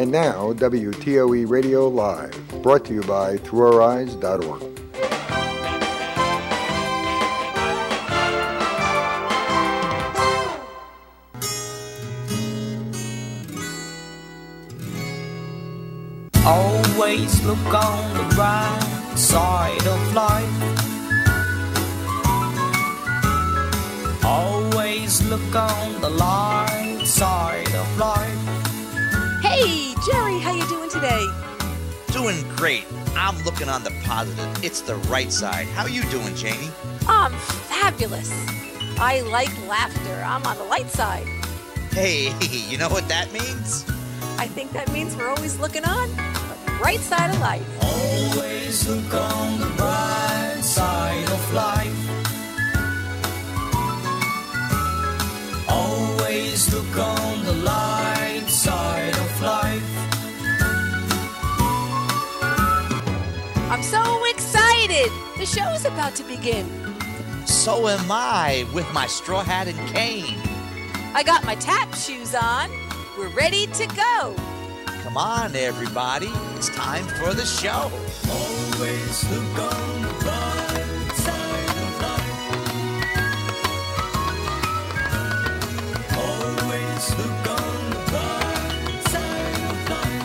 And now, WTOE Radio Live, brought to you by ThroughOurEyes.org. Always look on the bright side of life. Always look on the light side of life. Hey, Jerry, how you doing today? Doing great. I'm looking on the positive. It's the right side. How you doing, Janie? I'm fabulous. I like laughter. I'm on the light side. Hey, you know what that means? I think that means we're always looking on the bright side of life. Always look on the bright side of life. Always look on the light side of life. I'm so excited. The show is about to begin. So am I, with my straw hat and cane. I got my tap shoes on. We're ready to go. Come on, everybody. It's time for the show. Always look on the bright side of life. Always look on the bright side of life.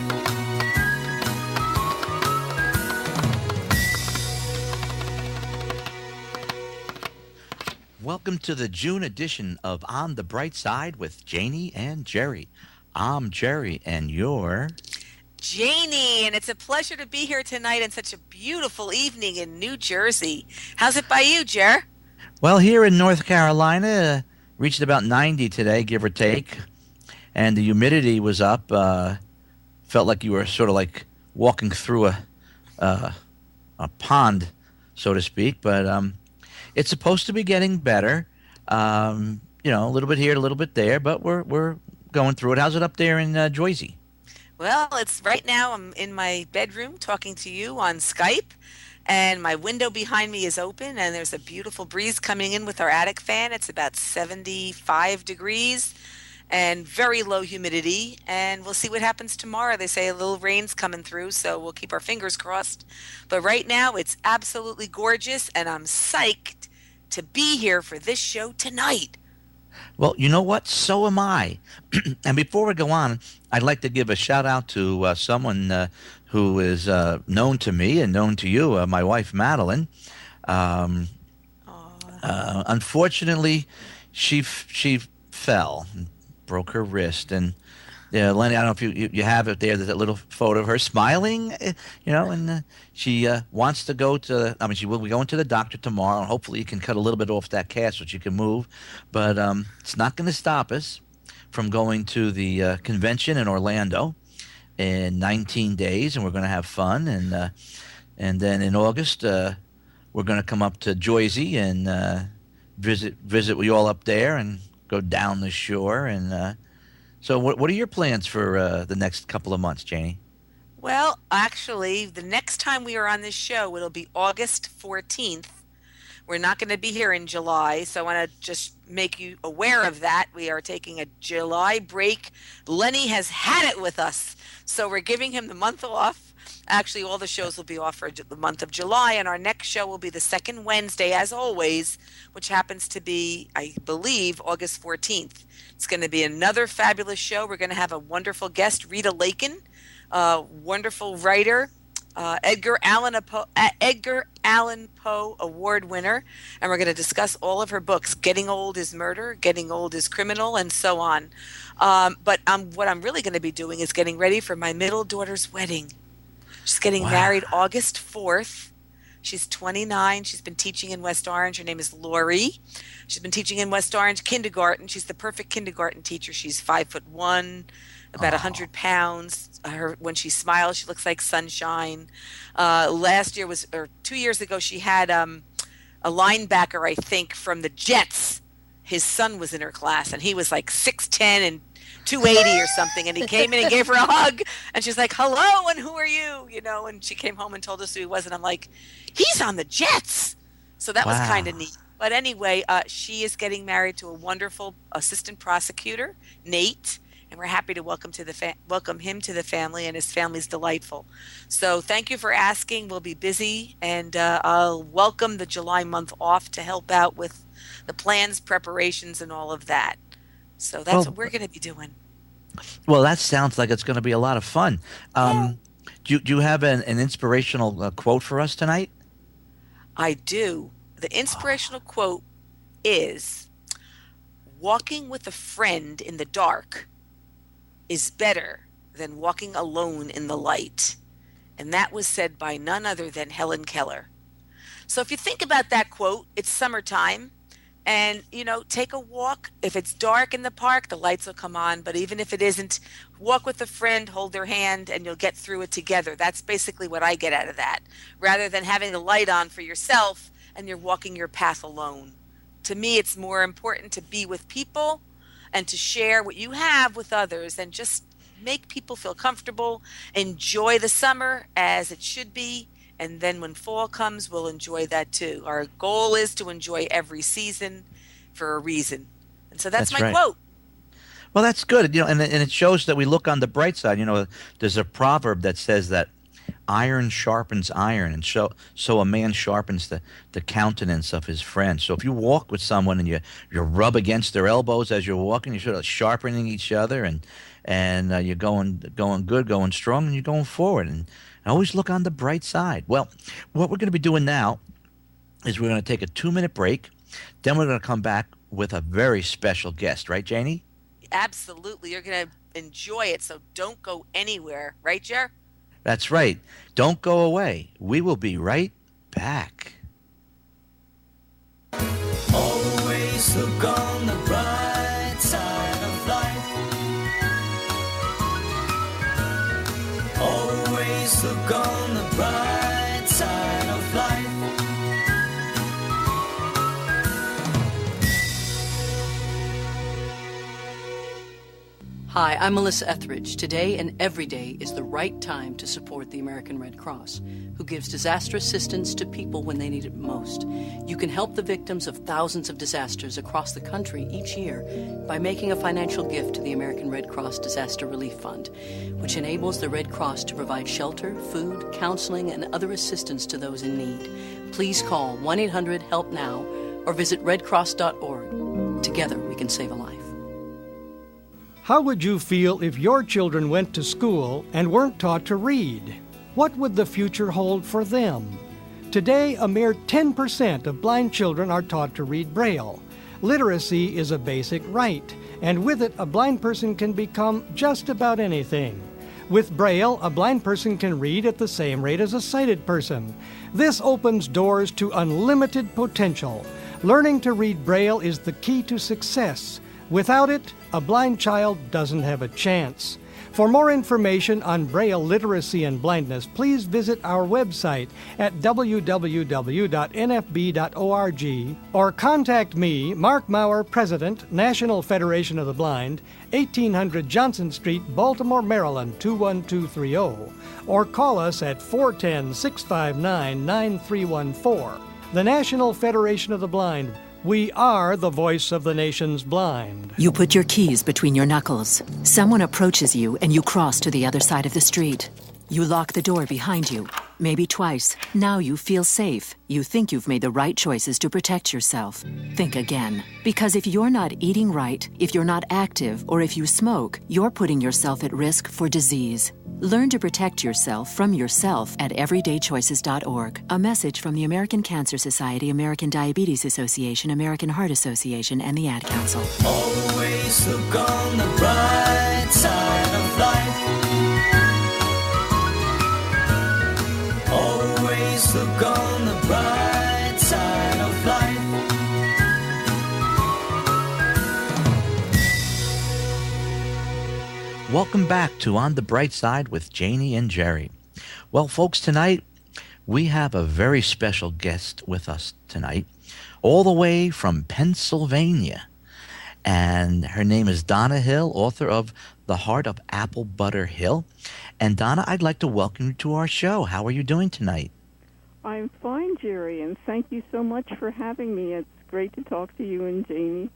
Welcome to the June edition of On the Bright Side with Janie and Jerry. I'm Jerry, and you're... Janie, and it's a pleasure to be here tonight on such a beautiful evening in New Jersey. How's it by you, Jer? Well, here in North Carolina, reached about 90 today, give or take, and the humidity was up. Felt like you were sort of like walking through a pond, so to speak, but it's supposed to be getting better. A little bit here, a little bit there, but we're going through it. How's it up there in Jersey? Well, it's right now I'm in my bedroom talking to you on Skype, and my window behind me is open, and there's a beautiful breeze coming in with our attic fan. It's about 75 degrees and very low humidity, and we'll see what happens tomorrow. They say a little rain's coming through, so we'll keep our fingers crossed. But right now, it's absolutely gorgeous, and I'm psyched to be here for this show tonight. Well, you know what? So am I. And before we go on, I'd like to give a shout out to someone who is known to me and known to you, my wife, Madeline. Unfortunately, she fell, and broke her wrist, and Lenny, I don't know if you have it there. There's that little photo of her smiling, and she wants to go to. I mean, she will be going to the doctor tomorrow, and hopefully you can cut a little bit off that cast so she can move. But it's not going to stop us from going to the convention in Orlando in 19 days, and we're going to have fun. And then in August, we're going to come up to Jersey and visit with you all up there and go down the shore. And so what are your plans for the next couple of months, Janie? Well, actually, the next time we are on this show, it'll be August 14th. We're not going to be here in July, so I want to just make you aware of that. We are taking a July break. Lenny has had it with us, so we're giving him the month off. Actually, all the shows will be off for the month of July, and our next show will be the second Wednesday, as always, which happens to be, I believe, August 14th. It's going to be another fabulous show. We're going to have a wonderful guest, Rita Lakin, wonderful writer, Edgar Allan Poe Award winner, and we're going to discuss all of her books, Getting Old is Murder, Getting Old is Criminal, and so on. But what I'm really going to be doing is getting ready for my middle daughter's wedding. She's getting married August 4th. She's 29. She's been teaching in West Orange. Her name is Lori. She's been teaching in West Orange kindergarten. She's the perfect kindergarten teacher. She's 5'1", about 100 pounds. When she smiles, she looks like sunshine. 2 years ago, she had a linebacker, I think, from the Jets. His son was in her class, and he was like 6'10" and 280 or something, and he came in and gave her a hug, and she's like, hello, and who are you? And she came home and told us who he was, and I'm like, he's on the Jets. So that was kind of neat. But anyway, she is getting married to a wonderful assistant prosecutor, Nate, and we're happy to welcome him to the family, and his family's delightful. So thank you for asking. We'll be busy, and I'll welcome the July month off to help out with the plans, preparations, and all of that. So that's what we're going to be doing. Well, that sounds like it's going to be a lot of fun. Do you have an inspirational quote for us tonight? I do. The inspirational quote is, "Walking with a friend in the dark is better than walking alone in the light." And that was said by none other than Helen Keller. So if you think about that quote, it's summertime. And, take a walk. If it's dark in the park, the lights will come on. But even if it isn't, walk with a friend, hold their hand, and you'll get through it together. That's basically what I get out of that. Rather than having the light on for yourself and you're walking your path alone. To me, it's more important to be with people and to share what you have with others and just make people feel comfortable, enjoy the summer as it should be. And then when fall comes, we'll enjoy that too. Our goal is to enjoy every season for a reason. And so that's my quote. Well, that's good. And it shows that we look on the bright side. There's a proverb that says that iron sharpens iron, and so a man sharpens the countenance of his friend. So if you walk with someone and you rub against their elbows as you're walking, you're sort of sharpening each other, and you're going good, going strong, and you're going forward. And always look on the bright side. Well, what we're going to be doing now is we're going to take a 2-minute break. Then we're going to come back with a very special guest. Right, Janie? Absolutely. You're going to enjoy it, so don't go anywhere. Right, Jer? That's right. Don't go away. We will be right back. Always look on the bright side of life. Always look on the bright side of life. Hi, I'm Melissa Etheridge. Today and every day is the right time to support the American Red Cross, who gives disaster assistance to people when they need it most. You can help the victims of thousands of disasters across the country each year by making a financial gift to the American Red Cross Disaster Relief Fund, which enables the Red Cross to provide shelter, food, counseling, and other assistance to those in need. Please call 1-800-HELP-NOW or visit redcross.org. Together we can save a life. How would you feel if your children went to school and weren't taught to read? What would the future hold for them? Today, a mere 10% of blind children are taught to read Braille. Literacy is a basic right, and with it, a blind person can become just about anything. With Braille, a blind person can read at the same rate as a sighted person. This opens doors to unlimited potential. Learning to read Braille is the key to success. Without it, a blind child doesn't have a chance. For more information on Braille literacy and blindness, please visit our website at www.nfb.org or contact me, Mark Maurer, President, National Federation of the Blind, 1800 Johnson Street, Baltimore, Maryland, 21230, or call us at 410-659-9314. The National Federation of the Blind. We are the voice of the nation's blind. You put your keys between your knuckles. Someone approaches you and you cross to the other side of the street. You lock the door behind you, maybe twice. Now you feel safe. You think you've made the right choices to protect yourself. Think again. Because if you're not eating right, if you're not active, or if you smoke, you're putting yourself at risk for disease. Learn to protect yourself from yourself at everydaychoices.org. A message from the American Cancer Society, American Diabetes Association, American Heart Association, and the Ad Council. Always look on the bright side of life. Always look on the bright side of life. Welcome back to On the Bright Side with Janie and Jerry. Well, folks, tonight we have a very special guest with us tonight, all the way from Pennsylvania. And her name is Donna Hill, author of The Heart of Applebutter Hill. And Donna, I'd like to welcome you to our show. How are you doing tonight? I'm fine, Jerry, and thank you so much for having me. It's great to talk to you and Janie.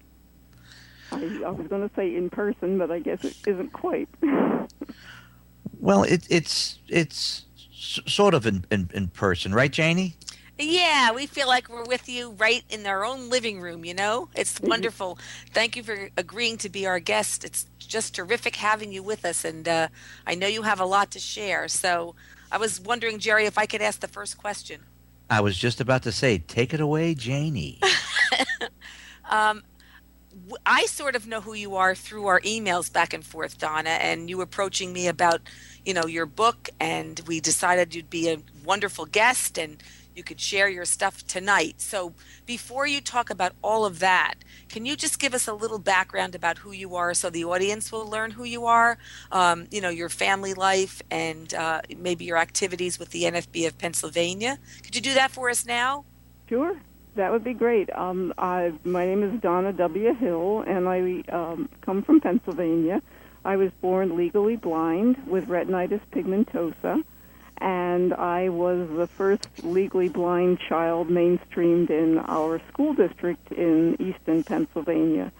I was going to say in person, but I guess it isn't quite. Well, it's sort of in person, right, Janie? Yeah, we feel like we're with you right in our own living room, you know? It's wonderful. Thank you for agreeing to be our guest. It's just terrific having you with us, and I know you have a lot to share. So I was wondering, Jerry, if I could ask the first question. I was just about to say, take it away, Janie. I sort of know who you are through our emails back and forth, Donna, and you approaching me about, your book, and we decided you'd be a wonderful guest and you could share your stuff tonight. So before you talk about all of that, can you just give us a little background about who you are so the audience will learn who you are, your family life, and maybe your activities with the NFB of Pennsylvania? Could you do that for us now? Sure. That would be great. My name is Donna W. Hill, and I come from Pennsylvania. I was born legally blind with retinitis pigmentosa, and I was the first legally blind child mainstreamed in our school district in eastern Pennsylvania.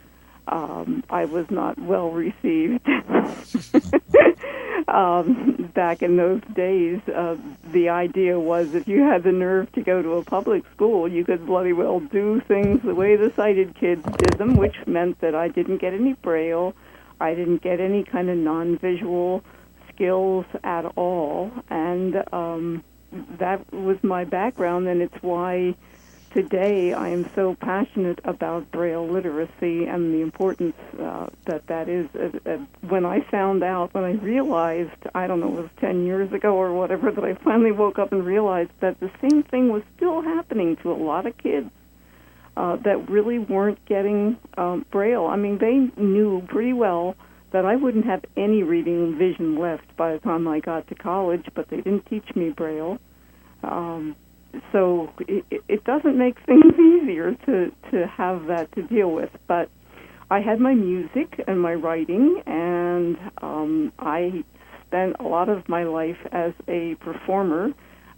I was not well received. Back in those days, the idea was if you had the nerve to go to a public school, you could bloody well do things the way the sighted kids did them, which meant that I didn't get any Braille, I didn't get any kind of non-visual skills at all, and that was my background, and it's why today I am so passionate about Braille literacy and the importance that is. When I realized, I don't know, it was 10 years ago or whatever, that I finally woke up and realized that the same thing was still happening to a lot of kids that really weren't getting Braille. I mean, they knew pretty well that I wouldn't have any reading and vision left by the time I got to college, but they didn't teach me Braille. So it doesn't make things easier to have that to deal with. But I had my music and my writing, and I spent a lot of my life as a performer.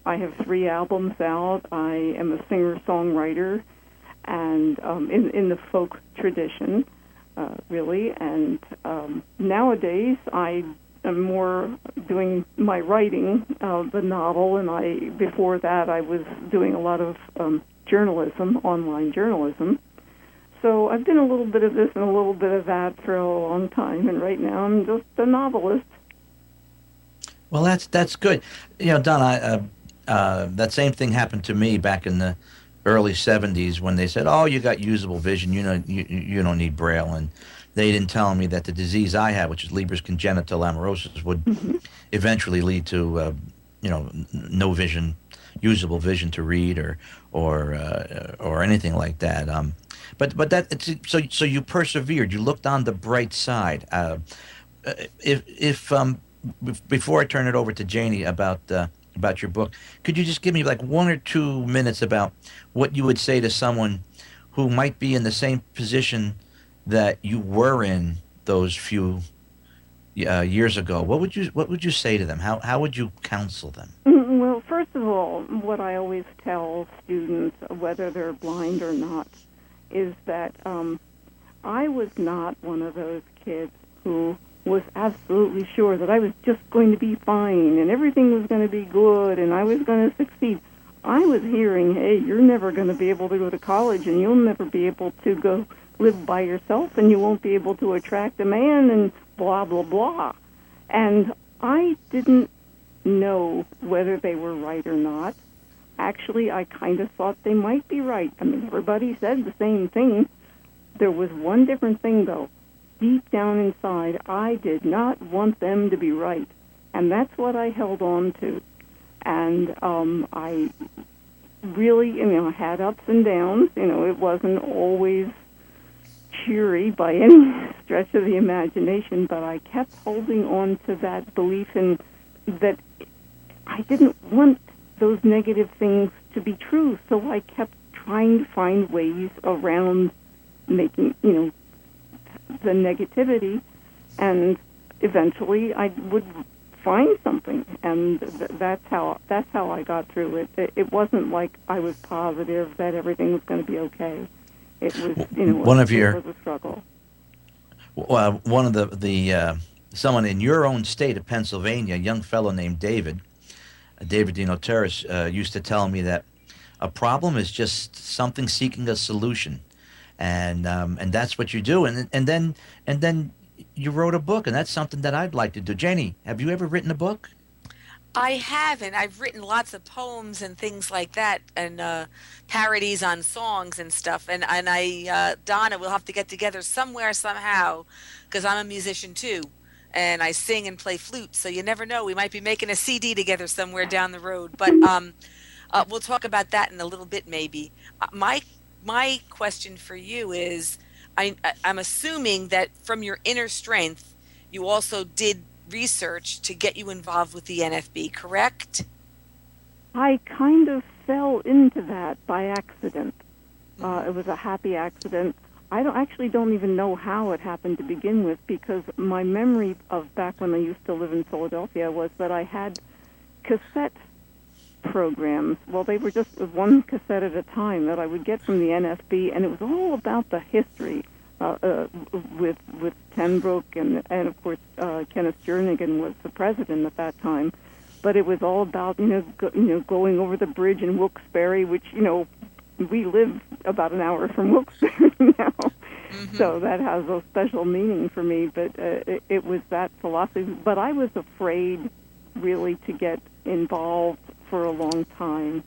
I have 3 albums out. I am a singer-songwriter, and in the folk tradition, really. And nowadays I am more doing my writing, the novel, and before that I was doing a lot of journalism, online journalism. So I've been a little bit of this and a little bit of that for a long time, and right now I'm just a novelist. Well, that's good. Donna, that same thing happened to me back in the early 70s when they said, "Oh, you got usable vision. You don't need Braille," and they didn't tell me that the disease I had, which is Leber's congenital amaurosis, would eventually lead to no vision, usable vision to read or anything like that. But that so you persevered. You looked on the bright side. If before I turn it over to Janie about your book, could you just give me like 1 or 2 minutes about what you would say to someone who might be in the same position that you were in those few years ago? What would you say to them? How would you counsel them? Well, first of all, what I always tell students, whether they're blind or not, is that I was not one of those kids who was absolutely sure that I was just going to be fine and everything was going to be good and I was going to succeed. I was hearing, hey, you're never going to be able to go to college and you'll never be able to go live by yourself and you won't be able to attract a man and blah, blah, blah. And I didn't know whether they were right or not. Actually, I kind of thought they might be right. I mean, everybody said the same thing. There was one different thing, though. Deep down inside, I did not want them to be right. And that's what I held on to. And I really, had ups and downs. It wasn't always cheery by any stretch of the imagination, but I kept holding on to that belief in that I didn't want those negative things to be true, so I kept trying to find ways around making, the negativity, and eventually I would find something, and that's how I got through it. It wasn't like I was positive that everything was going to be okay. It was, it was a struggle. one of the someone in your own state of Pennsylvania, a young fellow named David Dino Terrace, used to tell me that a problem is just something seeking a solution, and that's what you do. And then you wrote a book, and that's something that I'd like to do. Janie, have you ever written a book? I haven't. I've written lots of poems and things like that, and parodies on songs and stuff. And Donna, we'll have to get together somewhere, somehow, because I'm a musician too, and I sing and play flute. So you never know. We might be making a CD together somewhere down the road. But we'll talk about that in a little bit, maybe. My question for you is, I'm assuming that from your inner strength, you also did research to get you involved with the NFB, correct? I kind of fell into that by accident. It was a happy accident. I don't even know how it happened to begin with, because my memory of back when I used to live in Philadelphia was that I had cassette programs. Well, they were just one cassette at a time that I would get from the NFB, and it was all about the history with Tenbrook and of course Kenneth Jernigan was the president at that time. But it was all about going over the bridge in Wilkes-Barre, which we live about an hour from Wilkes-Barre now. Mm-hmm. So that has a special meaning for me. But it was that philosophy. But I was afraid really to get involved for a long time.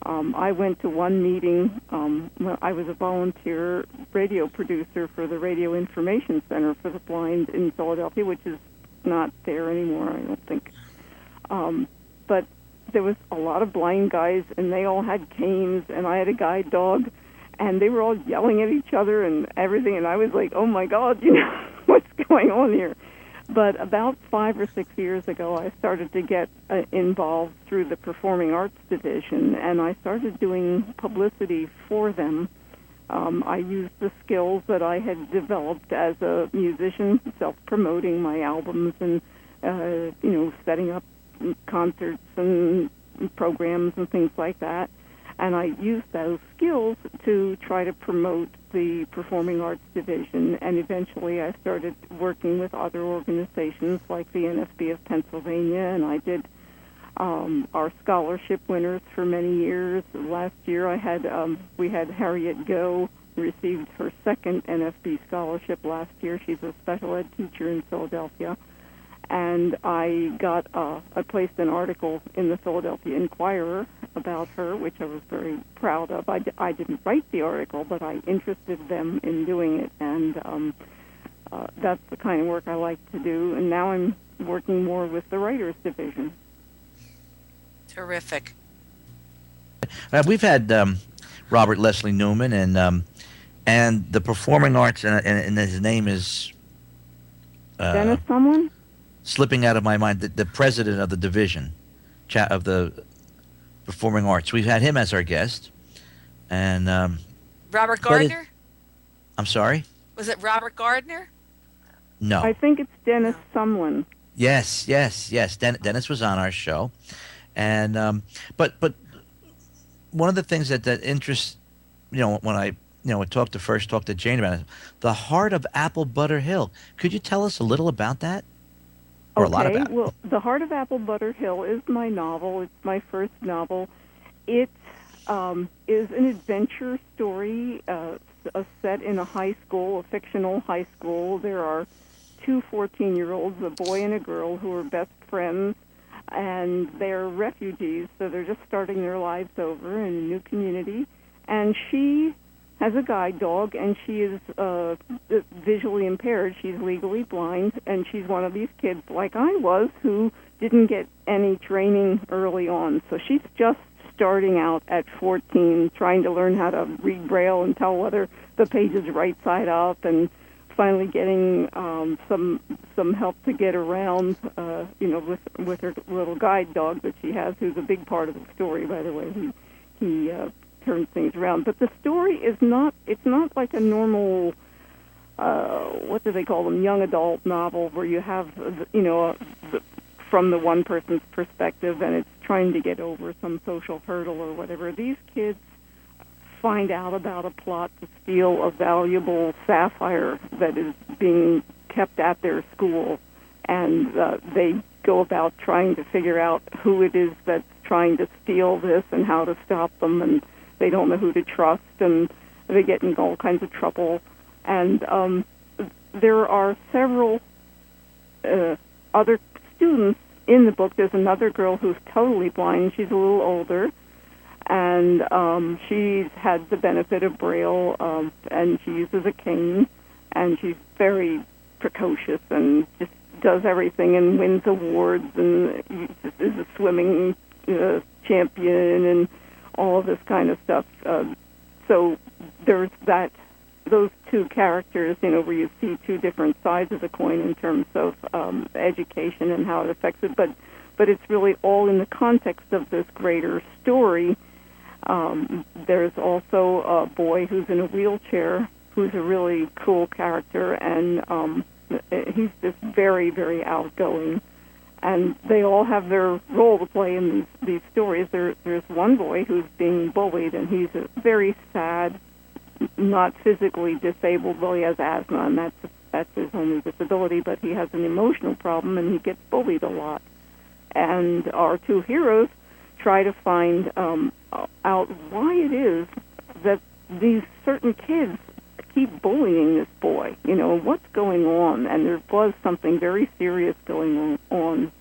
I went to one meeting. I was a volunteer radio producer for the Radio Information Center for the Blind in Philadelphia, which is not there anymore, I don't think. But there was a lot of blind guys, and they all had canes, and I had a guide dog, and they were all yelling at each other and everything, and I was like, oh, my God, what's going on here? But about 5 or 6 years ago, I started to get involved through the Performing Arts Division, and I started doing publicity for them. I used the skills that I had developed as a musician, self-promoting my albums and, setting up concerts and programs and things like that. And I used those skills to try to promote the Performing Arts Division, and eventually I started working with other organizations like the NFB of Pennsylvania, and I did our scholarship winners for many years. Last year we had Harriet Go received her second NFB scholarship last year. She's a special ed teacher in Philadelphia. And I placed an article in the Philadelphia Inquirer about her, which I was very proud of. I didn't write the article, but I interested them in doing it, and that's the kind of work I like to do. And now I'm working more with the Writers Division. Terrific. We've had Robert Leslie Newman and the Performing Arts, and his name is Dennis someone? Slipping out of my mind, the president of the division of the Performing Arts. We've had him as our guest, and Robert Gardner. I'm sorry. Was it Robert Gardner? No, I think it's Dennis Sumlin. Yes. Dennis was on our show, and but one of the things that interests when I talked to Jane about it, the Heart of Applebutter Hill. Could you tell us a little about that? Or a lot about it? Well, The Heart of Applebutter Hill is my novel. It's my first novel. It is an adventure story set in a high school, a fictional high school. There are two 14-year-olds, a boy and a girl, who are best friends, and they're refugees, so they're just starting their lives over in a new community. And she has a guide dog, and she is visually impaired. She's legally blind, and she's one of these kids like I was who didn't get any training early on. So she's just starting out at 14, trying to learn how to read Braille and tell whether the page is right side up, and finally getting some help to get around, with her little guide dog that she has, who's a big part of the story, by the way. He turns things around. But the story is not like a normal, what do they call them, young adult novel where you have, from the one person's perspective, and it's trying to get over some social hurdle or whatever. These kids find out about a plot to steal a valuable sapphire that is being kept at their school, and they go about trying to figure out who it is that's trying to steal this and how to stop them, and they don't know who to trust, and they get in all kinds of trouble. And there are several other students in the book. There's another girl who's totally blind. She's a little older, and she's had the benefit of Braille, and she uses a cane, and she's very precocious and just does everything and wins awards and is a swimming champion and all of this kind of stuff. So there's those two characters, where you see two different sides of the coin in terms of education and how it affects it. But it's really all in the context of this greater story. There's also a boy who's in a wheelchair who's a really cool character, and he's just very, very outgoing. And they all have their role to play in these stories. There's one boy who's being bullied, and he's a very sad, not physically disabled. Well, he has asthma, and that's his only disability, but he has an emotional problem, and he gets bullied a lot. And our two heroes try to find out why it is that these certain kids keep bullying this boy. What's going on? And there was something very serious going on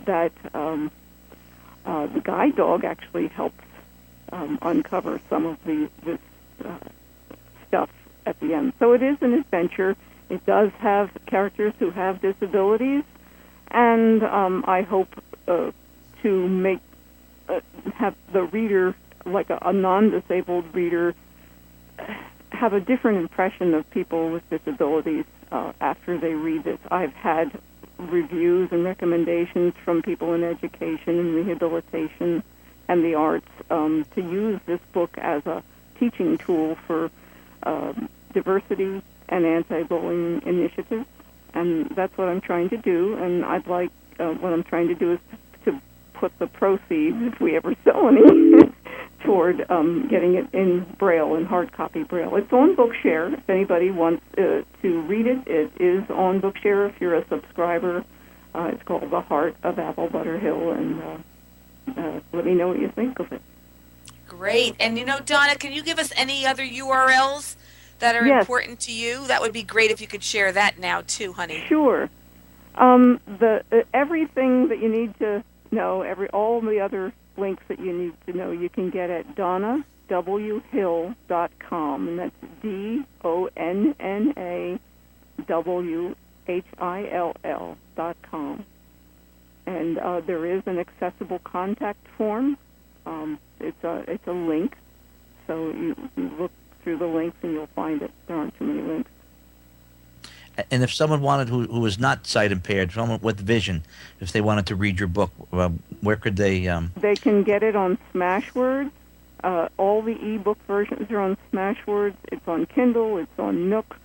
that the guide dog actually helps uncover some of this stuff at the end. So it is an adventure. It does have characters who have disabilities, and I hope to have the reader, like a non-disabled reader, have a different impression of people with disabilities after they read this. I've had reviews and recommendations from people in education and rehabilitation and the arts to use this book as a teaching tool for diversity and anti-bullying initiatives, and that's what I'm trying to do. And I'd like what I'm trying to do is to put the proceeds, if we ever sell any, toward getting it in Braille, in hard copy Braille. It's on Bookshare. If anybody wants to read it, it is on Bookshare if you're a subscriber. It's called The Heart of Applebutter Hill, and let me know what you think of it. Great. And, Donna, can you give us any other URLs that are important to you? That would be great if you could share that now, too, honey. Sure. Everything that you need to know, all the other links that you need to know, you can get at DonnaWhill.com, and that's DonnaWhill.com. And there is an accessible contact form. It's a link, so you look through the links and you'll find it. There aren't too many links. And if someone wanted who was not sight impaired, someone with vision, if they wanted to read your book, where could they? They can get it on Smashwords. All the ebook versions are on Smashwords. It's on Kindle. It's on Nook.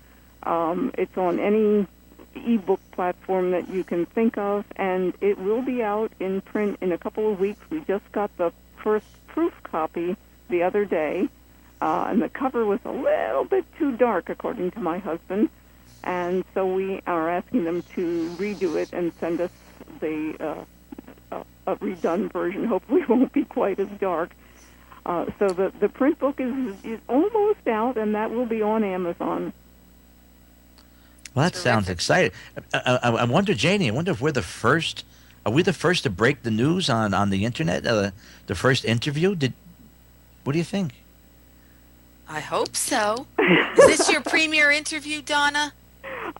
It's on any ebook platform that you can think of, and it will be out in print in a couple of weeks. We just got the first proof copy the other day, and the cover was a little bit too dark, according to my husband. And so we are asking them to redo it and send us a redone version. Hopefully it won't be quite as dark. So the print book is almost out, and that will be on Amazon. Well, that sounds exciting. I wonder, Janie, if we're the first. Are we the first to break the news on the internet? The first interview? What do you think? I hope so. Is this your premiere interview, Donna?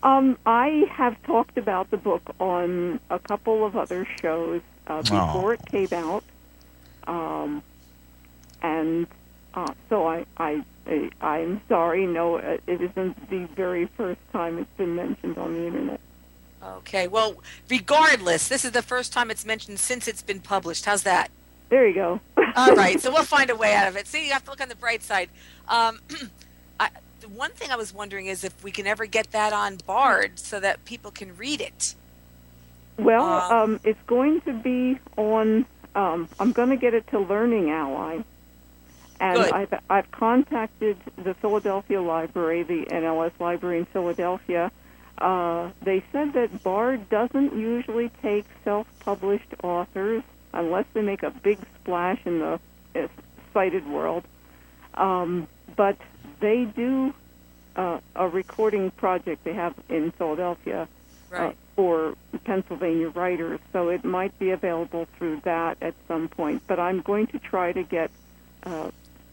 I have talked about the book on a couple of other shows before it came out, and so I'm sorry. No, it isn't the very first time it's been mentioned on the internet. Okay. Well, regardless, this is the first time it's mentioned since it's been published. How's that? There you go. All right. So we'll find a way out of it. See, you have to look on the bright side. The one thing I was wondering is if we can ever get that on Bard so that people can read it. Well, it's going to be on. I'm going to get it to Learning Ally, and I've contacted the Philadelphia Library, the NLS Library in Philadelphia, They said that BARD doesn't usually take self-published authors unless they make a big splash in the sighted world. But they do a recording project they have in Philadelphia for Pennsylvania writers, so it might be available through that at some point. But I'm going to try to get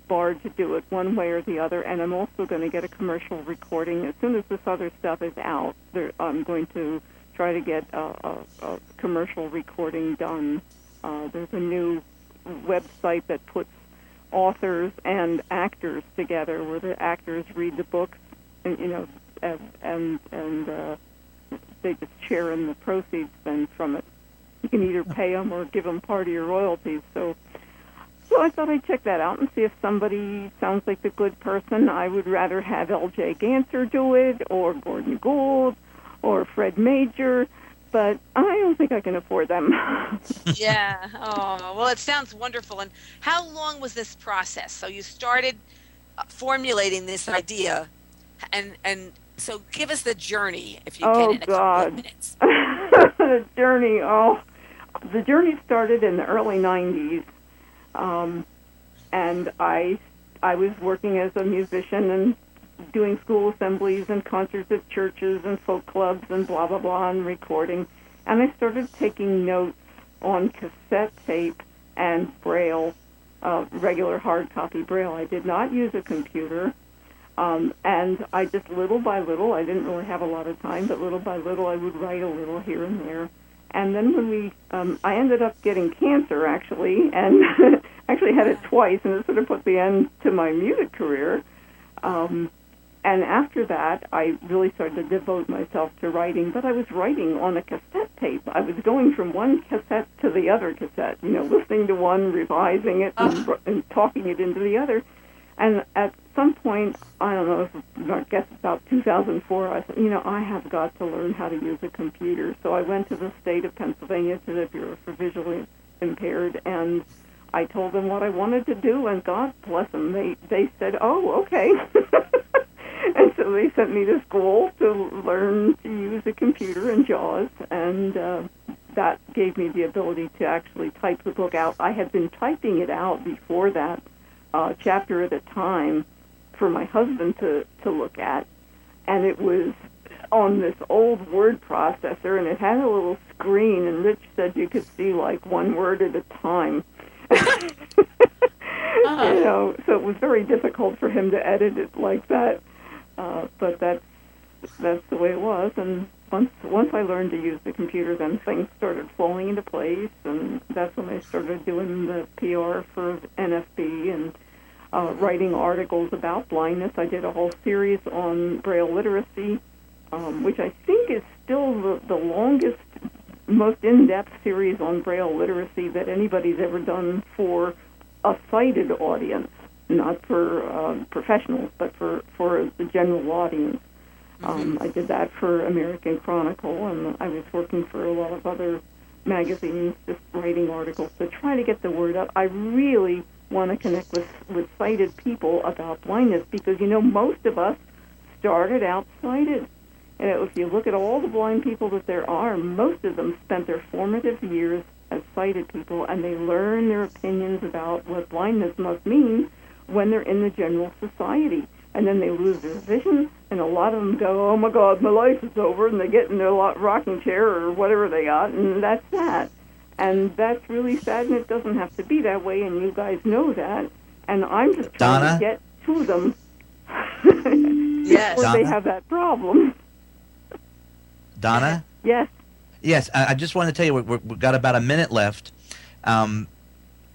BARD to do it one way or the other, and I'm also going to get a commercial recording. As soon as this other stuff is out, I'm going to try to get a commercial recording done. There's a new website that puts authors and actors together, where the actors read the books, and they just share in the proceeds then from it. You can either pay them or give them part of your royalties. So I thought I'd check that out and see if somebody sounds like the good person. I would rather have L.J. Ganser do it, or Gordon Gould, or Fred Major, but I don't think I can afford them. Yeah. Oh, well, it sounds wonderful. And how long was this process? So you started formulating this idea, and so give us the journey, if you can, in a couple of minutes. The journey started in the early 90s, and I was working as a musician and doing school assemblies and concerts at churches and folk clubs and blah, blah, blah, and recording. And I started taking notes on cassette tape and Braille, regular hard copy Braille. I did not use a computer. And I just, little by little, I didn't really have a lot of time, but little by little I would write a little here and there. And then when I ended up getting cancer, actually, and actually had it twice, and it sort of put the end to my music career. And after that, I really started to devote myself to writing, but I was writing on a cassette tape. I was going from one cassette to the other cassette, listening to one, revising it, and talking it into the other. And at some point, I don't know, I guess about 2004, I said, I have got to learn how to use a computer. So I went to the state of Pennsylvania, to the Bureau for Visually Impaired, and I told them what I wanted to do, and God bless them, they said, oh, okay. And so they sent me to school to learn to use a computer and JAWS, and that gave me the ability to actually type the book out. I had been typing it out before that, chapter at a time, for my husband to look at, and it was on this old word processor, and it had a little screen, and Rich said you could see like one word at a time. So it was very difficult for him to edit it like that, but that's the way it was. And once I learned to use the computer, then things started falling into place, and that's when I started doing the PR for NFB and writing articles about blindness. I did a whole series on Braille literacy, which I think is still the longest, most in-depth series on Braille literacy that anybody's ever done for a sighted audience, not for professionals, but for the general audience. I did that for American Chronicle, and I was working for a lot of other magazines, just writing articles to try to get the word out. I really want to connect with sighted people about blindness, because, most of us started out sighted. And if you look at all the blind people that there are, most of them spent their formative years as sighted people, and they learn their opinions about what blindness must mean when they're in the general society. And then they lose their vision, and a lot of them go, oh, my God, my life is over, and they get in their rocking chair or whatever they got, and that's that. And that's really sad, and it doesn't have to be that way, and you guys know that. And I'm just trying to get to them before they have that problem. Donna? Yes. Yes, I just wanted to tell you, we've got about a minute left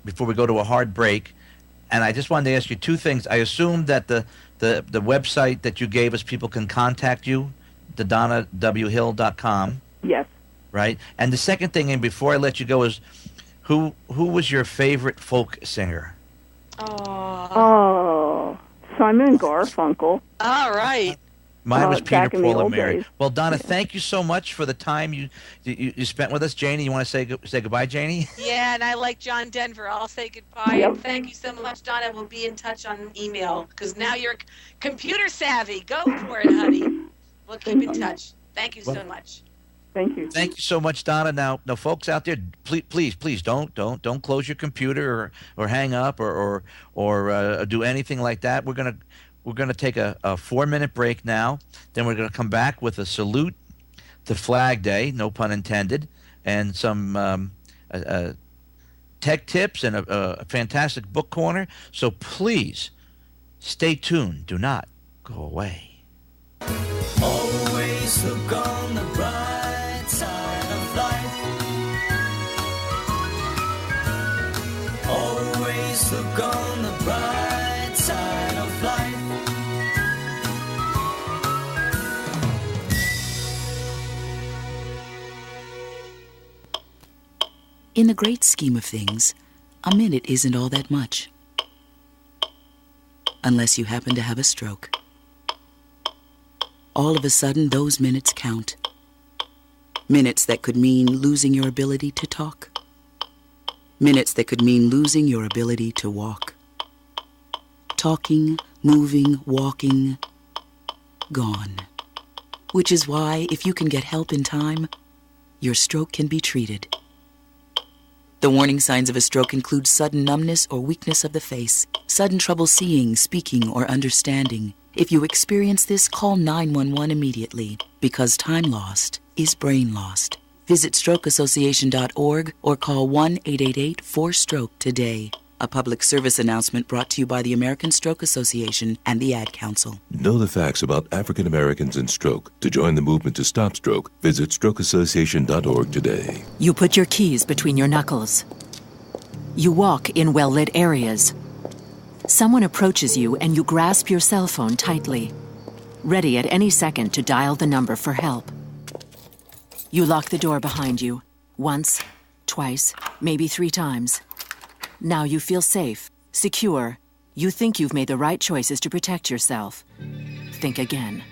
before we go to a hard break. And I just wanted to ask you two things. I assume that the website that you gave us, people can contact you, the DonnaWHill.com. Yes. Right? And the second thing, and before I let you go, is who was your favorite folk singer? Oh, Simon and Garfunkel. All right. Mine was Peter, Paul, and Mary. Days. Well, Donna, thank you so much for the time you spent with us. Janie, you want to say goodbye, Janie? Yeah, and I like John Denver. I'll say goodbye. Yep. And thank you so much, Donna. We'll be in touch on email, because now you're computer savvy. Go for it, honey. We'll keep in touch. Thank you so much. Thank you. Thank you so much, Donna. Now, folks out there, please don't close your computer or hang up or do anything like that. We're gonna take a 4-minute break now. Then we're gonna come back with a salute to Flag Day, no pun intended, and some tech tips and a fantastic book corner. So please stay tuned. Do not go away. Always look on the bright side of life. Always look on the bright side of life. In the great scheme of things, a minute isn't all that much. Unless you happen to have a stroke. All of a sudden, those minutes count. Minutes that could mean losing your ability to talk. Minutes that could mean losing your ability to walk. Talking, moving, walking, gone. Which is why, if you can get help in time, your stroke can be treated. The warning signs of a stroke include sudden numbness or weakness of the face, sudden trouble seeing, speaking, or understanding. If you experience this, call 911 immediately, because time lost is brain lost. Visit strokeassociation.org or call 1-888-4-STROKE today. A public service announcement brought to you by the American Stroke Association and the Ad Council. Know the facts about African Americans and stroke. To join the movement to stop stroke, visit strokeassociation.org today. You put your keys between your knuckles. You walk in well-lit areas. Someone approaches you and you grasp your cell phone tightly, ready at any second to dial the number for help. You lock the door behind you, once, twice, maybe 3 times. Now you feel safe, secure. You think you've made the right choices to protect yourself. Think again.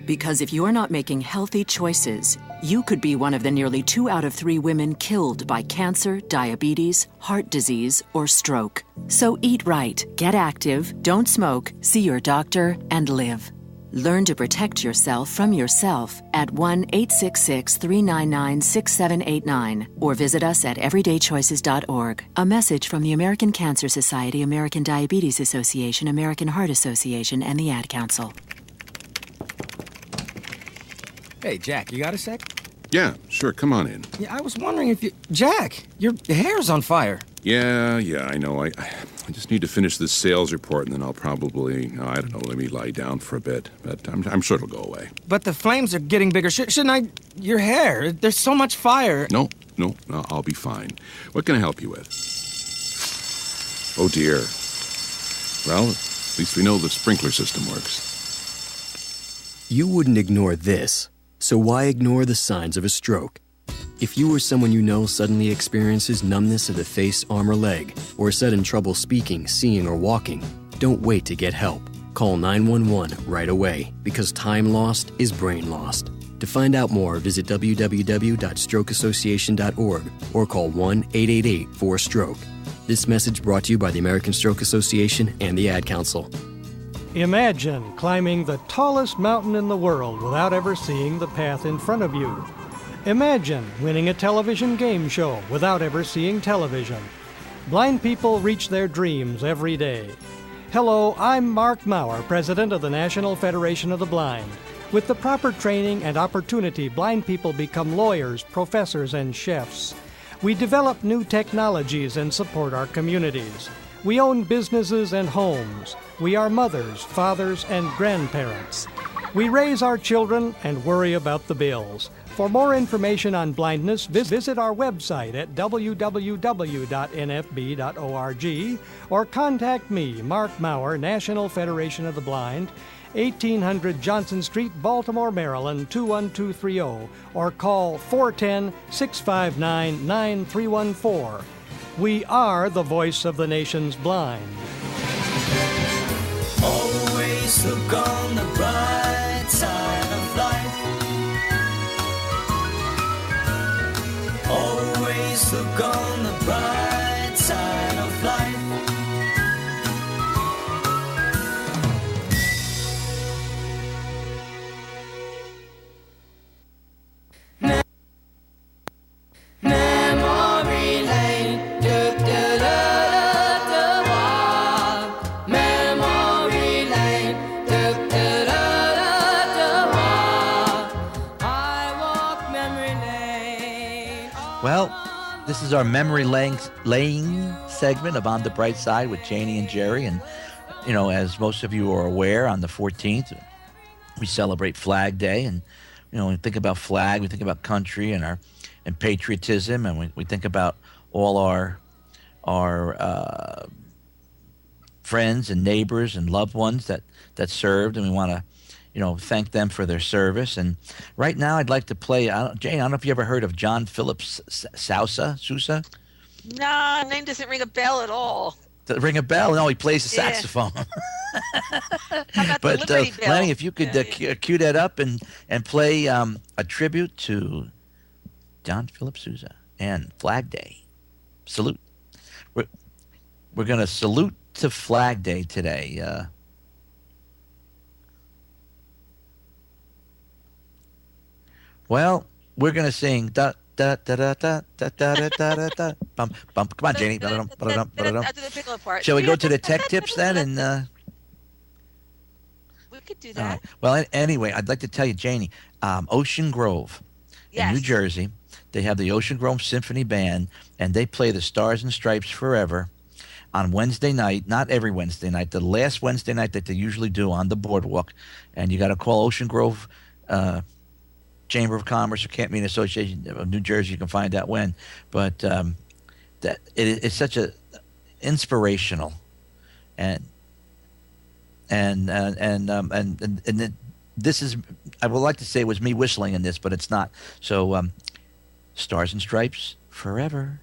Because if you're not making healthy choices, you could be one of the nearly 2 out of 3 women killed by cancer, diabetes, heart disease, or stroke. So eat right, get active, don't smoke, see your doctor, and live. Learn to protect yourself from yourself at 1-866-399-6789 or visit us at everydaychoices.org. A message from the American Cancer Society, American Diabetes Association, American Heart Association, and the Ad Council. Hey, Jack, you got a sec? Yeah, sure, come on in. Yeah, I was wondering if you... Jack, your hair's on fire. Yeah, I know. I just need to finish this sales report, and then I'll probably, I don't know, let me lie down for a bit. But I'm sure it'll go away. But the flames are getting bigger. Shouldn't I... Your hair, there's so much fire. No, I'll be fine. What can I help you with? Oh, dear. Well, at least we know the sprinkler system works. You wouldn't ignore this, so why ignore the signs of a stroke? If you or someone you know suddenly experiences numbness of the face, arm, or leg, or sudden trouble speaking, seeing, or walking, don't wait to get help. Call 911 right away, because time lost is brain lost. To find out more, visit www.strokeassociation.org or call 1-888-4-STROKE. This message brought to you by the American Stroke Association and the Ad Council. Imagine climbing the tallest mountain in the world without ever seeing the path in front of you. Imagine winning a television game show without ever seeing television. Blind people reach their dreams every day. Hello, I'm Mark Maurer, president of the National Federation of the Blind. With the proper training and opportunity, blind people become lawyers, professors, and chefs. We develop new technologies and support our communities. We own businesses and homes. We are mothers, fathers, and grandparents. We raise our children and worry about the bills. For more information on blindness, visit our website at www.nfb.org or contact me, Mark Maurer, National Federation of the Blind, 1800 Johnson Street, Baltimore, Maryland, 21230, or call 410-659-9314. We are the voice of the nation's blind. Always look on the bright side of life. Always look on the bright side of life. Well, this is our memory laying segment of On the Bright Side with Janie and Jerry. And, as most of you are aware, on the 14th, we celebrate Flag Day. And, when we think about flag, we think about country and patriotism. And we think about all our friends and neighbors and loved ones that served. And we want to, thank them for their service. And right now I'd like to play, Jane, I don't know if you ever heard of John Philip Sousa? No, name doesn't ring a bell at all. Does it ring a bell? No, he plays the saxophone. How about But the Liberty Bell? Lenny, if you could cue that up and play a tribute to John Philip Sousa and Flag Day. Salute. We're going to salute to Flag Day today. Well, we're gonna sing da da da da da da da da da da. Bum bum. Come on, Janie. I'll do the piccolo part. Shall we go to the tech tips then? And we could do that. Well, anyway, I'd like to tell you, Janie, Ocean Grove in New Jersey. They have the Ocean Grove Symphony Band, and they play the Stars and Stripes Forever on Wednesday night. Not every Wednesday night. The last Wednesday night that they usually do on the boardwalk. And you got to call Ocean Grove Chamber of Commerce or Camp Meeting Association of New Jersey. You can find out when, but that it's such a inspirational, and this is, I would like to say it was me whistling in this, but it's not. So, Stars and Stripes Forever.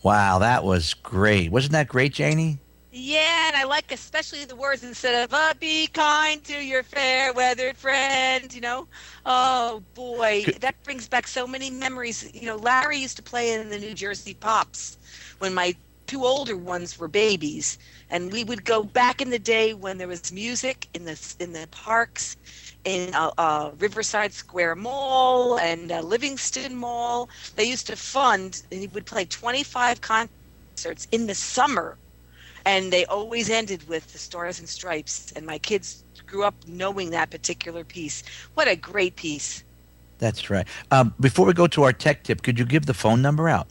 Wow, that was great. Wasn't that great, Janie? Yeah, and I like especially the words instead of be kind to your fair-weathered friend, Oh, boy, that brings back so many memories. Larry used to play in the New Jersey Pops when my two older ones were babies, and we would go back in the day when there was music in the parks, in Riverside Square Mall and Livingston Mall. They used to fund, and he would play 25 concerts in the summer. And they always ended with the Stars and Stripes. And my kids grew up knowing that particular piece. What a great piece. That's right. Before we go to our tech tip, could you give the phone number out?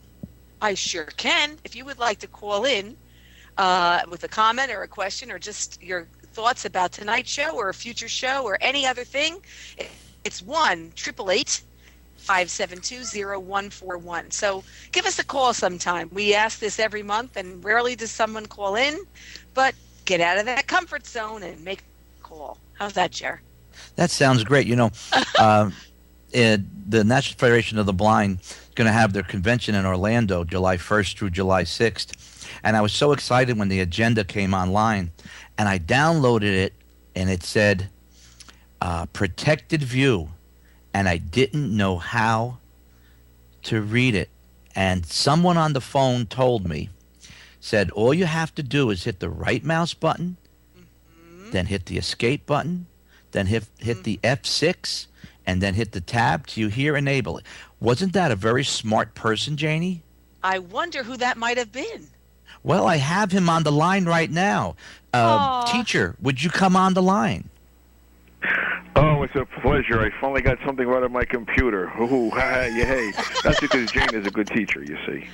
I sure can. If you would like to call in with a comment or a question or just your thoughts about tonight's show or a future show or any other thing, it's 1-888-572-0141. So give us a call sometime. We ask this every month, and rarely does someone call in, but get out of that comfort zone and make a call. How's that, Jer? That sounds great. The National Federation of the Blind is going to have their convention in Orlando July 1st through July 6th. And I was so excited when the agenda came online, and I downloaded it, and it said protected view. And I didn't know how to read it. And someone on the phone told me, said, all you have to do is hit the right mouse button, then hit the escape button, then hit the F6, and then hit the tab till you hear enable it. Wasn't that a very smart person, Janie? I wonder who that might have been. Well, I have him on the line right now. Teacher, would you come on the line? Oh, it's a pleasure. I finally got something right on my computer. Ooh, hey. That's because Jane is a good teacher, you see.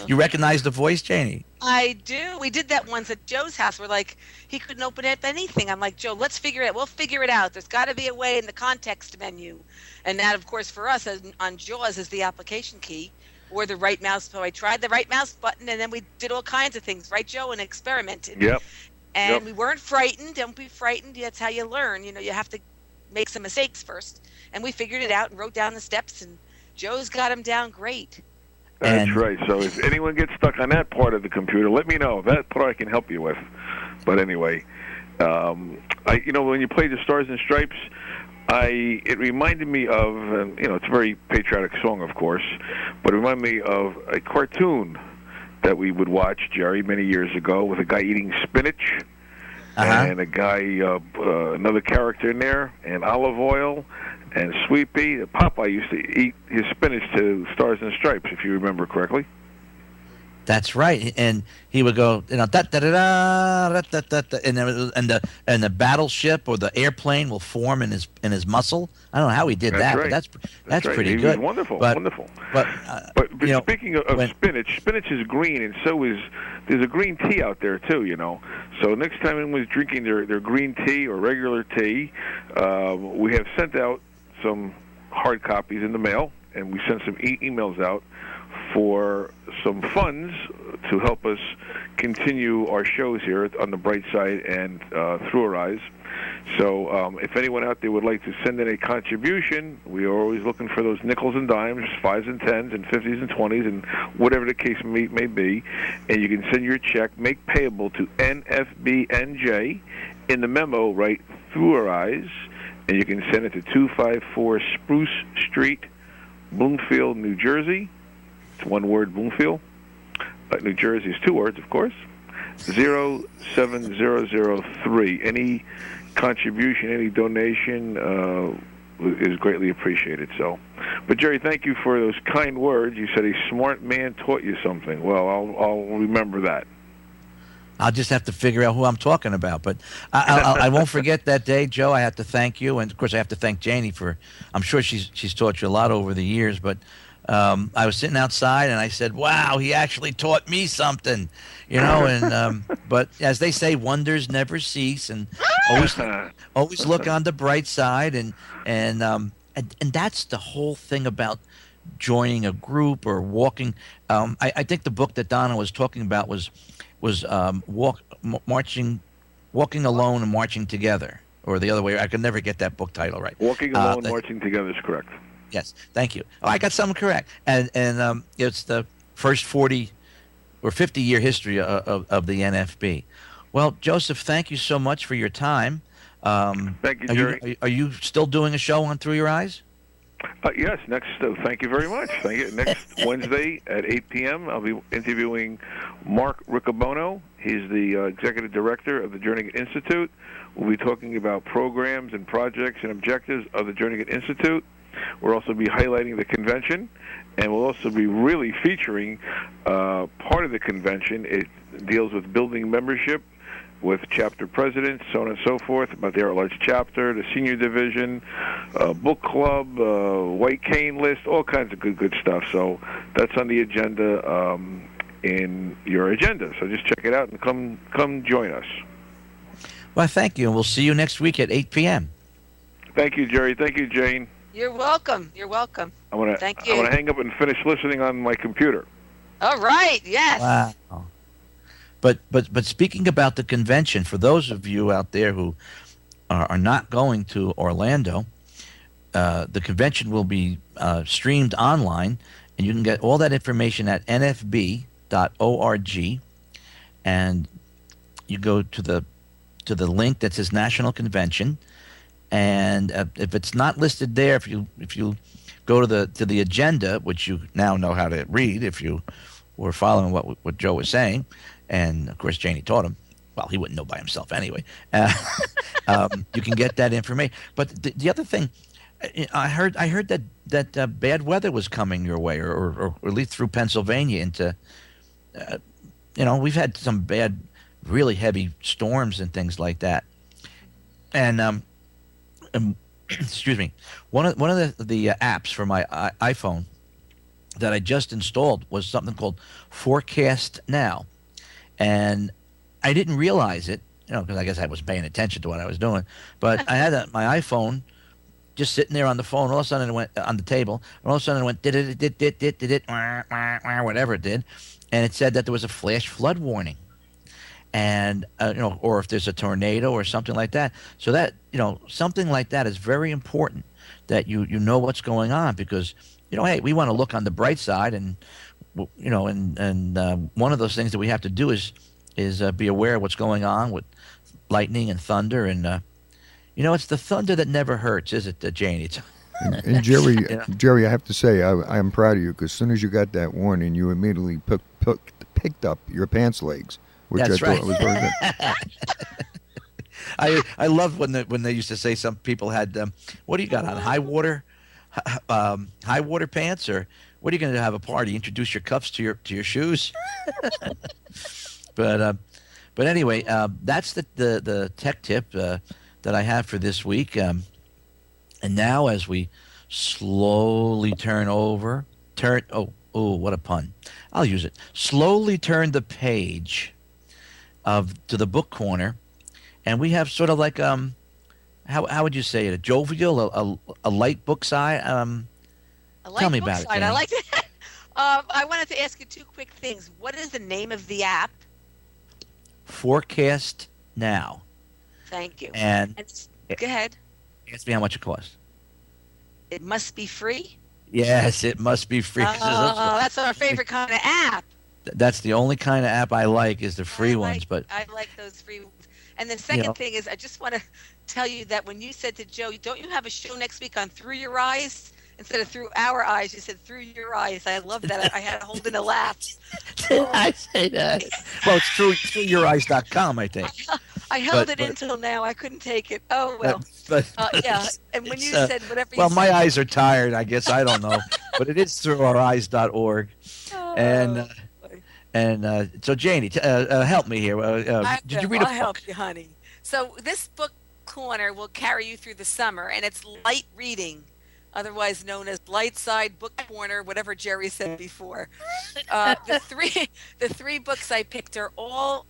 You recognize the voice, Janie? I do. We did that once at Joe's house. We're like, he couldn't open up anything. I'm like, Joe, let's figure it out. We'll figure it out. There's got to be a way in the context menu. And that, of course, for us on JAWS is the application key or the right mouse. So I tried the right mouse button, and then we did all kinds of things. Right, Joe? And experimented. Yep. And we weren't frightened. Don't be frightened. That's how you learn. You have to make some mistakes first. And we figured it out and wrote down the steps, and Joe's got them down great. That's right. So if anyone gets stuck on that part of the computer, let me know. That part I can help you with. But anyway, when you played the Stars and Stripes, it reminded me of, it's a very patriotic song, of course, but it reminded me of a cartoon that we would watch, Jerry, many years ago, with a guy eating spinach, and a guy, another character in there, and olive oil, and sweet pea. Popeye used to eat his spinach to Stars and Stripes, if you remember correctly. That's right, and he would go, da da da da da da da, and the battleship or the airplane will form in his muscle. I don't know how he did that, right. but that's right. pretty He good. was wonderful, but, wonderful. But speaking of spinach is green, and so is there's a green tea out there too. So next time anyone's drinking their green tea or regular tea, we have sent out some hard copies in the mail, and we sent some emails out for some funds to help us continue our shows here on the Bright Side and Through Our Eyes. So if anyone out there would like to send in a contribution, we are always looking for those nickels and dimes, 5s and 10s and 50s and 20s and whatever the case may be. And you can send your check, make payable to NFBNJ. In the memo, write Through Our Eyes, and you can send it to 254 Spruce Street, Bloomfield, New Jersey. It's one word, Bloomfield. New Jersey is two words, of course. 07003. Any contribution, any donation is greatly appreciated. So, but Jerry, thank you for those kind words. You said a smart man taught you something. Well, I'll remember that. I'll just have to figure out who I'm talking about. But I won't forget that day, Joe. I have to thank you, and of course I have to thank Janie for. I'm sure she's taught you a lot over the years, but. I was sitting outside and I said, wow, he actually taught me something, and but as they say, wonders never cease, and always look on the bright side, and that's the whole thing about joining a group or walking. I think the book that Donna was talking about was walking alone and marching together, or the other way. I could never get that book title right. Walking alone, marching together is correct. Yes, thank you. Oh, I got something correct, and it's the first 40 or 50-year history of the NFB. Well, Joseph, thank you so much for your time. Thank you, Jerry. Are you still doing a show on Through Your Eyes? Yes, thank you very much. Thank you. Next Wednesday at 8 p.m., I'll be interviewing Mark Riccobono. He's the executive director of the Jernigan Institute. We'll be talking about programs and projects and objectives of the Jernigan Institute. We'll also be highlighting the convention, and we'll also be really featuring part of the convention. It deals with building membership with chapter presidents, so on and so forth, about the Heart of Chapter, the senior division, book club, white cane list, all kinds of good stuff. So that's on the agenda in your agenda. So just check it out and come join us. Well, thank you, and we'll see you next week at 8 p.m. Thank you, Jerry. Thank you, Jane. You're welcome. You're welcome. Thank you. I want to hang up and finish listening on my computer. All right. Yes. Wow. But speaking about the convention, for those of you out there who are not going to Orlando, the convention will be streamed online, and you can get all that information at nfb.org, and you go to the link that says National Convention, and if it's not listed there, if you go to the agenda, which you now know how to read if you were following what Joe was saying. And of course, Janie taught him. Well, he wouldn't know by himself anyway. You can get that information. But the other thing, I heard that bad weather was coming your way, or at least through Pennsylvania into. We've had some bad, really heavy storms and things like that. And excuse me, one of the apps for my iPhone that I just installed was something called Forecast Now. And I didn't realize it, because I guess I was paying attention to what I was doing. But I had my iPhone just sitting there on the phone. All of a sudden it went on the table. And all of a sudden it went did it, whatever it did. And it said that there was a flash flood warning. And, or if there's a tornado or something like that. So that, something like that is very important, that you know what's going on, because, hey, we want to look on the bright side, and one of those things that we have to do is be aware of what's going on with lightning and thunder, and it's the thunder that never hurts, is it, Janie? And Jerry, I have to say I am proud of you, because as soon as you got that warning, you immediately picked up your pants legs, which That's I right. thought was very good. I loved when they used to say some people had what do you got on, high water pants, or what are you going to have a party? Introduce your cuffs to your shoes. But anyway, that's the tech tip that I have for this week. And now, as we slowly what a pun! I'll use it. Slowly turn the page to the book corner, and we have sort of like how would you say it? A jovial, a light book side. Tell me about it, Janie. I like that. I wanted to ask you two quick things. What is the name of the app? Forecast Now. Thank you. And go ahead. Ask me how much it costs. It must be free? Yes, it must be free. Oh, that's our favorite kind of app. That's the only kind of app I like, is the free ones. But I like those free ones. And the second thing is, I just want to tell you that when you said to Joe, don't you have a show next week on Through Your Eyes? Instead of Through Our Eyes, you said Through Your Eyes. I love that. I had to hold in a laugh. Did I say that? Well, it's throughyoureyes.com, I think. I held it until now. I couldn't take it. Oh, well. Yeah. And when you said whatever you said. My eyes are tired, I guess. I don't know. But it is throughyoureyes.org. And so, Janie, help me here. Did you read a book? I'll help you, honey. So this book corner will carry you through the summer, and it's light reading, otherwise known as Light Side Book Corner, whatever Jerry said before. The three books I picked are all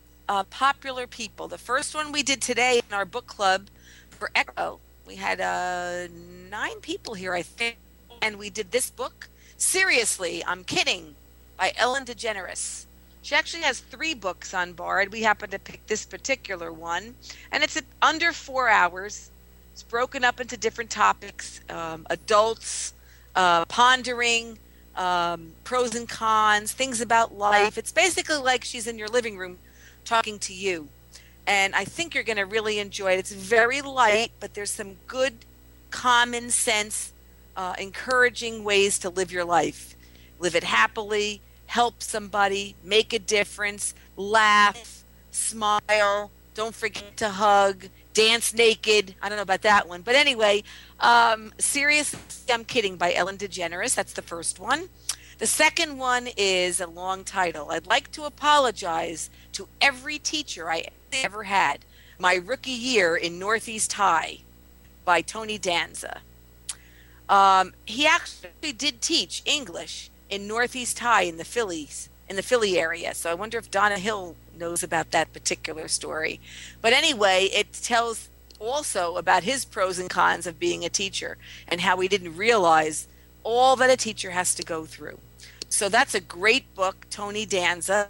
popular people. The first one we did today in our book club for Echo, we had 9 people here, I think, and we did this book. Seriously, I'm kidding, by Ellen DeGeneres. She actually has 3 books on Bard. We happened to pick this particular one, and it's under 4 hours. It's broken up into different topics: adults, pondering, pros and cons, things about life. It's basically like she's in your living room talking to you. And I think you're going to really enjoy it. It's very light, but there's some good, common sense, encouraging ways to live your life. Live it happily, help somebody, make a difference, laugh, smile, don't forget to hug, dance naked. I don't know about that one. But anyway, Seriously, I'm Kidding by Ellen DeGeneres. That's the first one. The second one is a long title. I'd like to apologize to every teacher I ever had. My Rookie Year in Northeast High by Tony Danza. He actually did teach English in Northeast High in the Philly area. So I wonder if Donna Hill knows about that particular story. But anyway, it tells also about his pros and cons of being a teacher and how he didn't realize all that a teacher has to go through. So that's a great book, Tony Danza.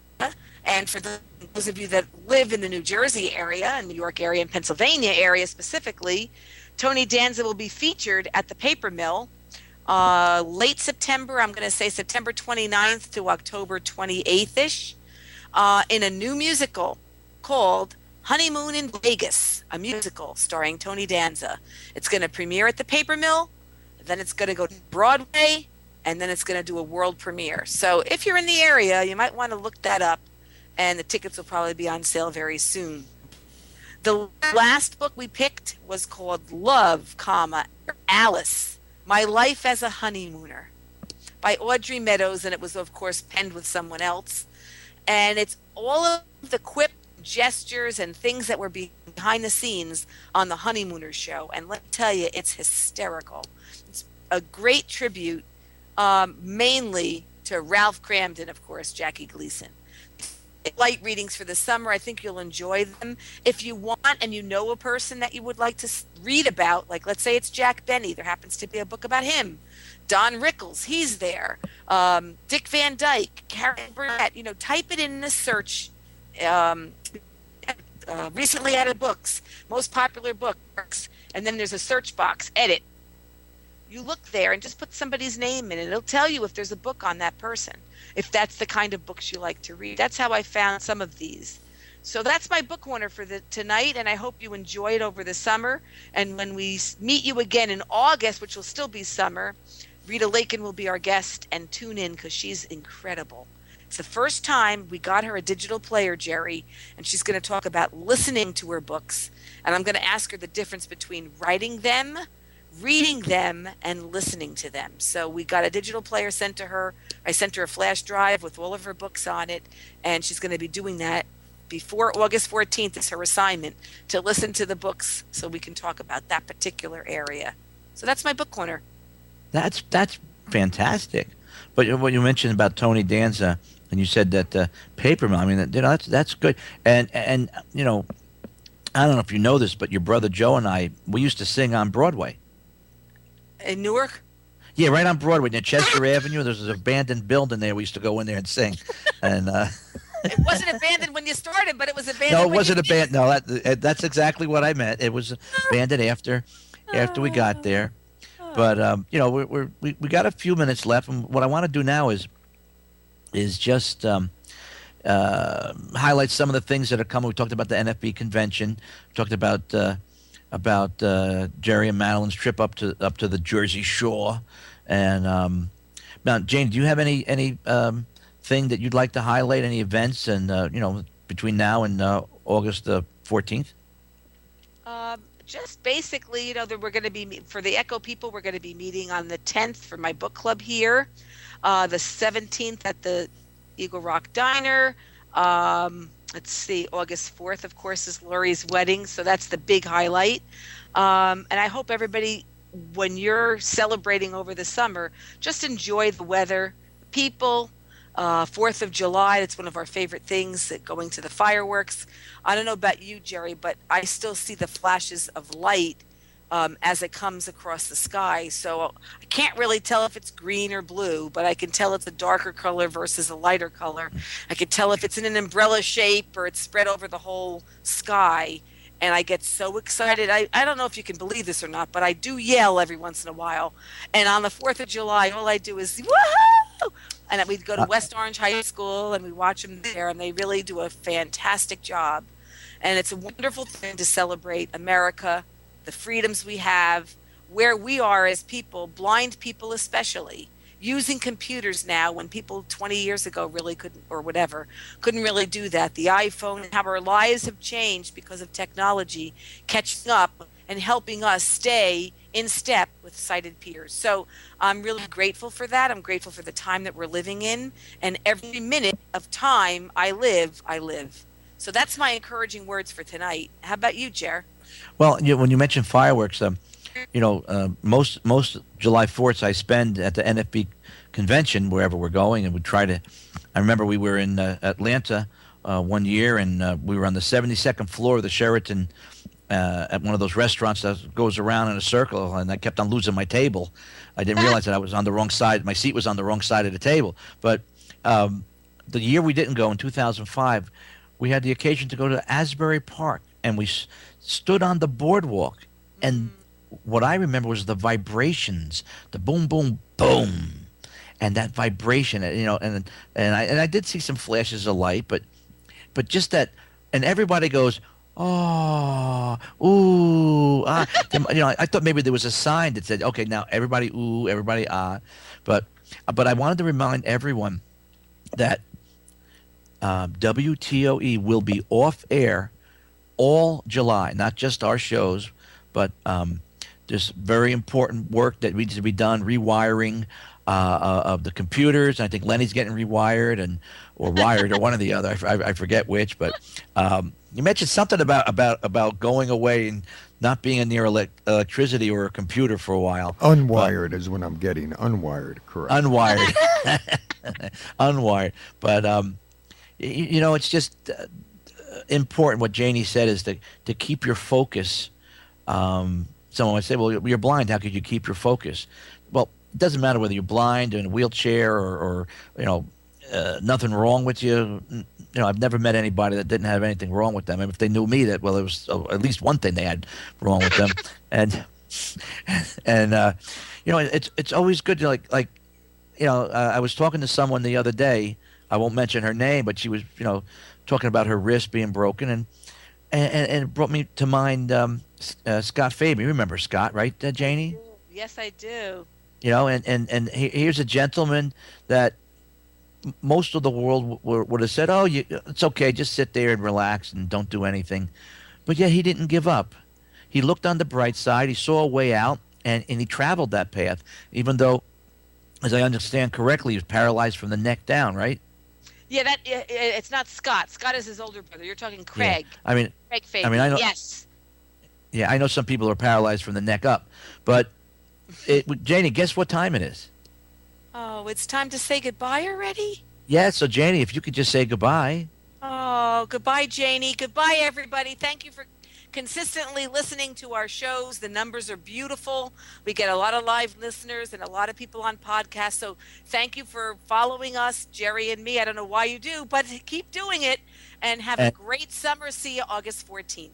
And for those of you that live in the New Jersey area, and New York area, and Pennsylvania area specifically, Tony Danza will be featured at the Paper Mill late September. I'm going to say September 29th to October 28th-ish in a new musical called Honeymoon in Vegas, a musical starring Tony Danza. It's going to premiere at the Paper Mill, then it's going to go to Broadway, and then it's going to do a world premiere. So if you're in the area, you might want to look that up, and the tickets will probably be on sale very soon. The last book we picked was called Love, Alice, My Life as a Honeymooner by Audrey Meadows, and it was, of course, penned with someone else. And it's all of the quip, gestures, and things that were behind the scenes on the Honeymooner show. And let me tell you, it's hysterical. It's a great tribute, mainly to Ralph Cramden, of course, Jackie Gleason. Light readings for the summer. I think you'll enjoy them. If you want and you know a person that you would like to read about, like let's say it's Jack Benny, there happens to be a book about him. Don Rickles, he's there. Dick Van Dyke, Karen Burnett, type it in the search. Recently added books, most popular books, and then there's a search box, edit. You look there and just put somebody's name in it. It'll tell you if there's a book on that person, if that's the kind of books you like to read. That's how I found some of these. So that's my book corner for tonight, and I hope you enjoy it over the summer. And when we meet you again in August, which will still be summer, Rita Lakin will be our guest, and tune in because she's incredible. It's the first time we got her a digital player, Jerry, and she's going to talk about listening to her books. And I'm going to ask her the difference between writing them, reading them, and listening to them. So we got a digital player sent to her. I sent her a flash drive with all of her books on it, and she's going to be doing that before August 14th is her assignment, to listen to the books so we can talk about that particular area. So that's my book corner. That's fantastic. But what you mentioned about Tony Danza, and you said that Paper Mill, I mean, that's good. And I don't know if you know this, but your brother Joe and I, we used to sing on Broadway. In Newark? Yeah, right on Broadway, near Chester Avenue. There's an abandoned building there. We used to go in there and sing. And it wasn't abandoned when you started, but it was abandoned. No, it wasn't abandoned. No, that's exactly what I meant. It was abandoned after we got there. But we got a few minutes left, and what I want to do now is just highlight some of the things that are coming. We talked about the NFB convention. We talked about Jerry and Madeline's trip up to the Jersey Shore. And now, Jane, do you have any thing that you'd like to highlight? Any events and between now and August the 14th? Just basically, that we're going to be, for the Echo people, we're going to be meeting on the 10th for my book club here, the 17th at the Eagle Rock Diner. Let's see, August 4th, of course, is Lori's wedding, so that's the big highlight. And I hope everybody, when you're celebrating over the summer, just enjoy the weather, the people. 4th of July, it's one of our favorite things, going to the fireworks. I don't know about you, Jerry, but I still see the flashes of light as it comes across the sky. So I can't really tell if it's green or blue, but I can tell it's a darker color versus a lighter color. I can tell if it's in an umbrella shape or it's spread over the whole sky. And I get so excited. I don't know if you can believe this or not, but I do yell every once in a while. And on the 4th of July, all I do is, woohoo! And we'd go to West Orange High School, and we watch them there, and they really do a fantastic job. And it's a wonderful thing to celebrate America, the freedoms we have, where we are as people, blind people especially, using computers now when people 20 years ago really couldn't, or whatever, couldn't really do that. The iPhone, and how our lives have changed because of technology catching up and helping us stay in step with sighted peers. So I'm really grateful for that. I'm grateful for the time that we're living in, and every minute of time I live. So that's my encouraging words for tonight. How about you, Jer? Well, when you mentioned fireworks, most July 4ths I spend at the NFB convention wherever we're going, and we try to. I remember we were in Atlanta one year, and we were on the 72nd floor of the Sheraton at one of those restaurants that goes around in a circle, and I kept on losing my table. I didn't realize that I was on the wrong side. My seat was on the wrong side of the table. But the year we didn't go, in 2005, we had the occasion to go to Asbury Park, and we stood on the boardwalk, and what I remember was the vibrations, the boom, boom, boom, and that vibration, and I did see some flashes of light, but just that, and everybody goes, oh, ooh, ah. I thought maybe there was a sign that said, okay, now everybody ooh, everybody ah, but I wanted to remind everyone that WTOE will be off air all July, not just our shows, but there's very important work that needs to be done, rewiring of the computers. I think Lenny's getting rewired or wired or one or the other. I forget which, but you mentioned something about going away and not being near electricity or a computer for a while. Unwired is what I'm getting. Unwired, correct. Unwired. Unwired. But, it's just important. What Janie said is to keep your focus. Someone might say, well, you're blind. How could you keep your focus? Well, it doesn't matter whether you're blind, in a wheelchair, or nothing wrong with you. I've never met anybody that didn't have anything wrong with them. And if they knew me, that, well, there was at least one thing they had wrong with them. and it's always good to I was talking to someone the other day. I won't mention her name, but she was, talking about her wrist being broken, and it brought me to mind Scott Fabian. You remember Scott, right, Janie? Yes, I do. And here's a gentleman that most of the world would have said, oh, it's okay, just sit there and relax and don't do anything. But yet he didn't give up. He looked on the bright side. He saw a way out, and he traveled that path, even though, as I understand correctly, he was paralyzed from the neck down, right? Yeah, it's not Scott. Scott is his older brother. You're talking Craig. Yeah. Craig Fabian. I know. Yes. Yeah, I know some people are paralyzed from the neck up, but Janie, guess what time it is? Oh, it's time to say goodbye already? Yeah, so Janie, if you could just say goodbye. Oh, goodbye, Janie. Goodbye, everybody. Thank you for consistently listening to our shows. The numbers are beautiful. We get a lot of live listeners and a lot of people on podcasts. So thank you for following us, Jerry and me. I don't know why you do, but keep doing it, and have a great summer. See you August 14th.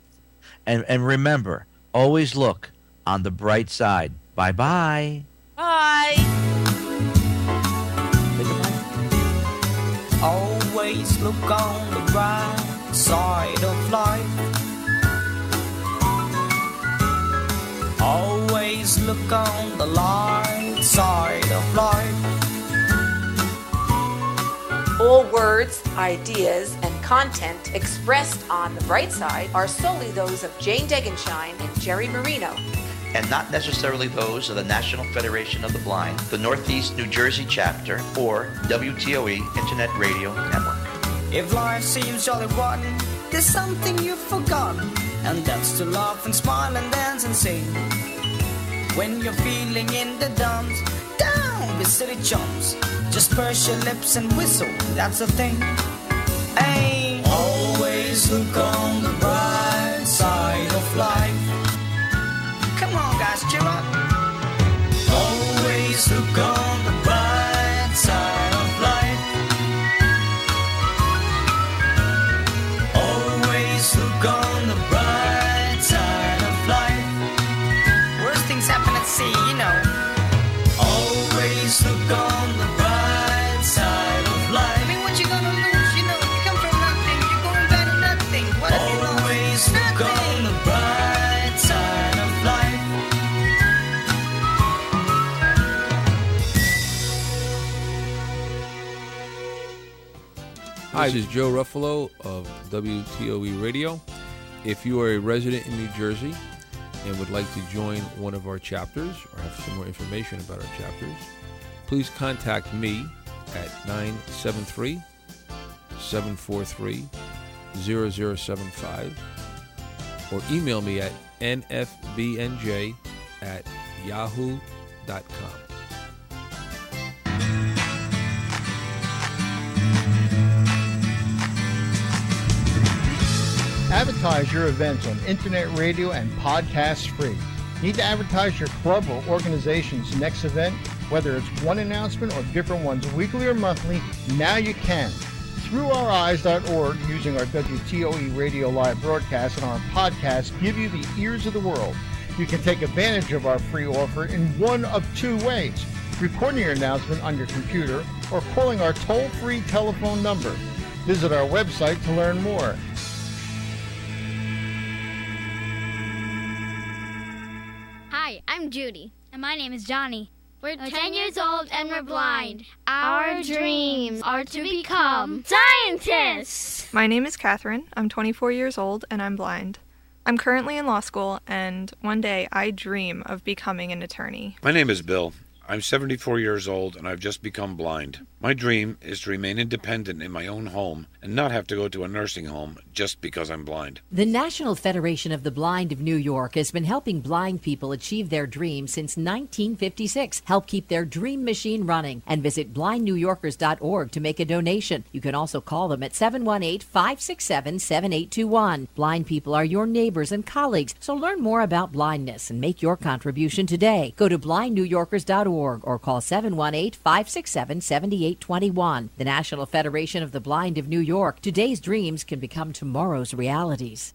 And remember, always look on the bright side. Bye-bye. Bye. Always look on the bright side of life. Always look on the light side of life. All words, ideas, and content expressed on The Bright Side are solely those of Jane Degenshine and Jerry Marino, and not necessarily those of the National Federation of the Blind, the Northeast New Jersey Chapter, or WTOE Internet Radio Network. If life seems jolly rotten, there's something you've forgotten, and that's to laugh and smile and dance and sing. When you're feeling in the dumps, down with silly chumps, just purse your lips and whistle, that's the thing. Hey, always look on the bright side of life. Come on, guys, cheer up. Always look on the bright side of life. Always look on the bright side of life. Worst things happen at sea, you know. Always look on the bright side. Hi, this is Joe Ruffalo of WTOE Radio. If you are a resident in New Jersey and would like to join one of our chapters or have some more information about our chapters, please contact me at 973-743-0075 or email me at nfbnj@yahoo.com. Advertise your events on internet radio and podcasts free. Need to advertise your club or organization's next event? Whether it's one announcement or different ones weekly or monthly, now you can. ThroughOurEyes.org, using our WTOE radio live broadcast and our podcast, give you the ears of the world. You can take advantage of our free offer in one of two ways: recording your announcement on your computer or calling our toll-free telephone number. Visit our website to learn more. Hi, I'm Judy. And my name is Johnny. We're 10 years old and we're blind. Our dreams are to become scientists. My name is Catherine. I'm 24 years old and I'm blind. I'm currently in law school, and one day I dream of becoming an attorney. My name is Bill. I'm 74 years old and I've just become blind. My dream is to remain independent in my own home and not have to go to a nursing home just because I'm blind. The National Federation of the Blind of New York has been helping blind people achieve their dreams since 1956. Help keep their dream machine running and visit blindnewyorkers.org to make a donation. You can also call them at 718-567-7821. Blind people are your neighbors and colleagues, so learn more about blindness and make your contribution today. Go to blindnewyorkers.org or call 718-567-7821. The National Federation of the Blind of New York. Today's dreams can become tomorrow's realities.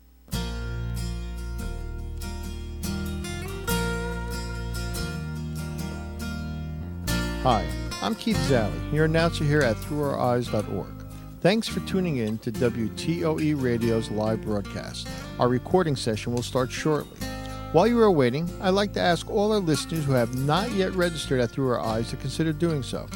Hi, I'm Keith Zally, your announcer here at ThroughOurEyes.org. Thanks for tuning in to WTOE Radio's live broadcast. Our recording session will start shortly. While you are waiting, I'd like to ask all our listeners who have not yet registered at Through Our Eyes to consider doing so.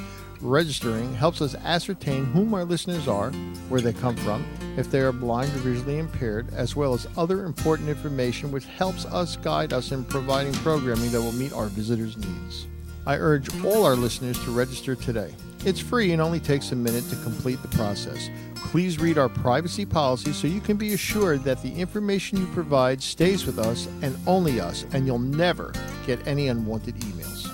Registering helps us ascertain whom our listeners are, where they come from, if they are blind or visually impaired, as well as other important information which helps us guide us in providing programming that will meet our visitors' needs. I urge all our listeners to register today. It's free and only takes a minute to complete the process. Please read our privacy policy so you can be assured that the information you provide stays with us and only us, and you'll never get any unwanted emails.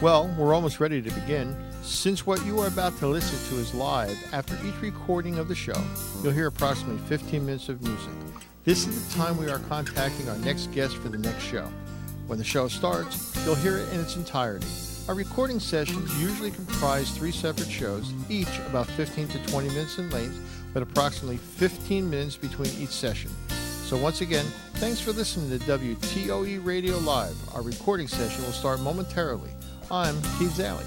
Well, we're almost ready to begin. Since what you are about to listen to is live, after each recording of the show, you'll hear approximately 15 minutes of music. This is the time we are contacting our next guest for the next show. When the show starts, you'll hear it in its entirety. Our recording sessions usually comprise 3 separate shows, each about 15 to 20 minutes in length, with approximately 15 minutes between each session. So once again, thanks for listening to WTOE Radio Live. Our recording session will start momentarily. I'm Keith Zally.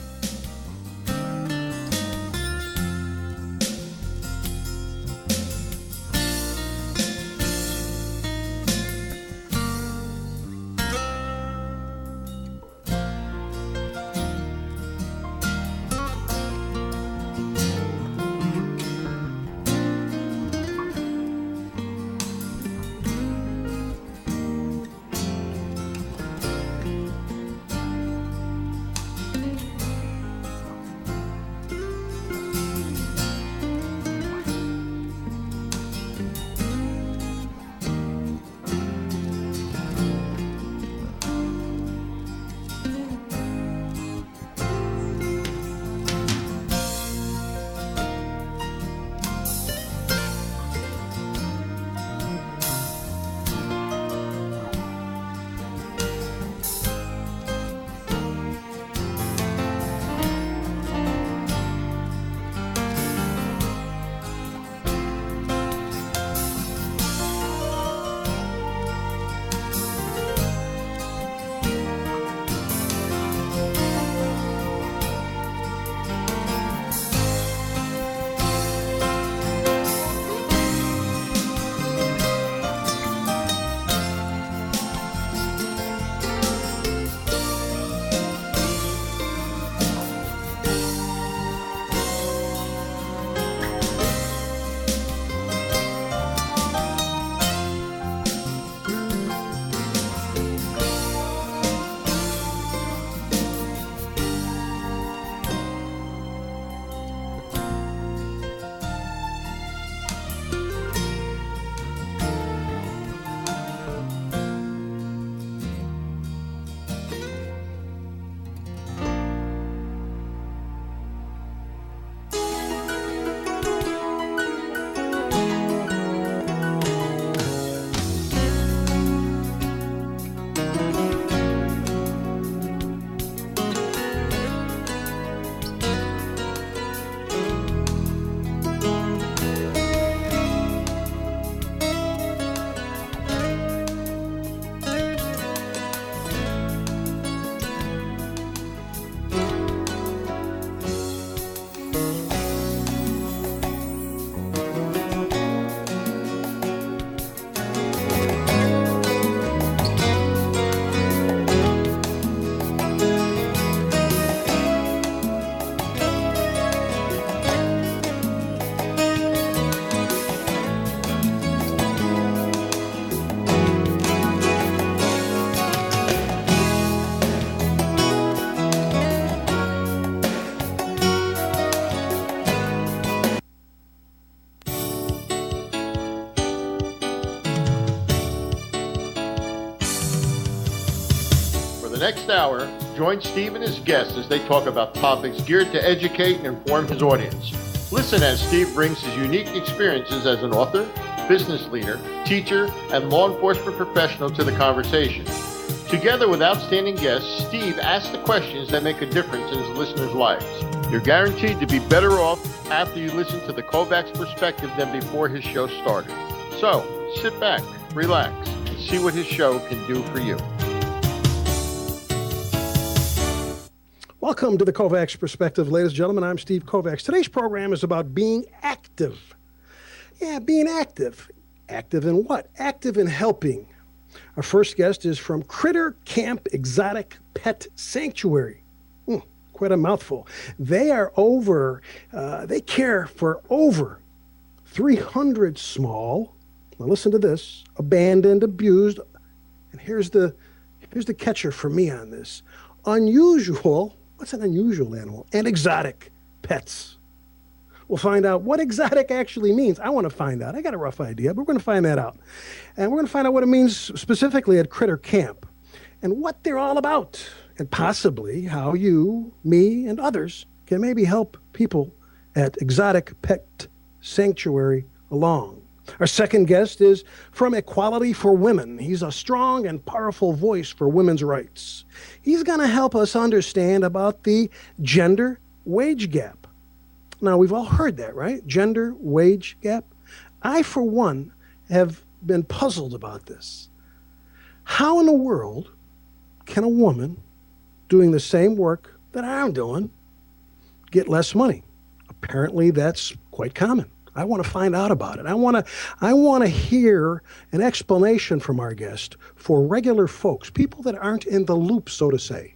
next hour, join Steve and his guests as they talk about topics geared to educate and inform his audience. Listen as Steve brings his unique experiences as an author, business leader, teacher, and law enforcement professional to the conversation. Together with outstanding guests, Steve asks the questions that make a difference in his listeners' lives. You're guaranteed to be better off after you listen to the KOVACS Perspective than before his show started. So, sit back, relax, and see what his show can do for you. Welcome to the KOVACS Perspective, ladies and gentlemen. I'm Steve KOVACS. Today's program is about being active. Yeah, being active. Active in what? Active in helping. Our first guest is from Critter Camp Exotic Pet Sanctuary. Quite a mouthful. They are they care for over 300 small, now listen to this, abandoned, abused, and here's the catcher for me on this, unusual, what's an unusual animal? And exotic pets. We'll find out what exotic actually means. I want to find out. I got a rough idea, but we're going to find that out. And we're going to find out what it means specifically at Critter Camp and what they're all about, and possibly how you, me, and others can maybe help people at Exotic Pet Sanctuary along. Our second guest is from Equality for Women. He's a strong and powerful voice for women's rights. He's going to help us understand about the gender wage gap. Now, we've all heard that, right? Gender wage gap. I, for one, have been puzzled about this. How in the world can a woman doing the same work that I'm doing get less money? Apparently, that's quite common. I want to find out about it. I want to hear an explanation from our guest for regular folks, people that aren't in the loop, so to say.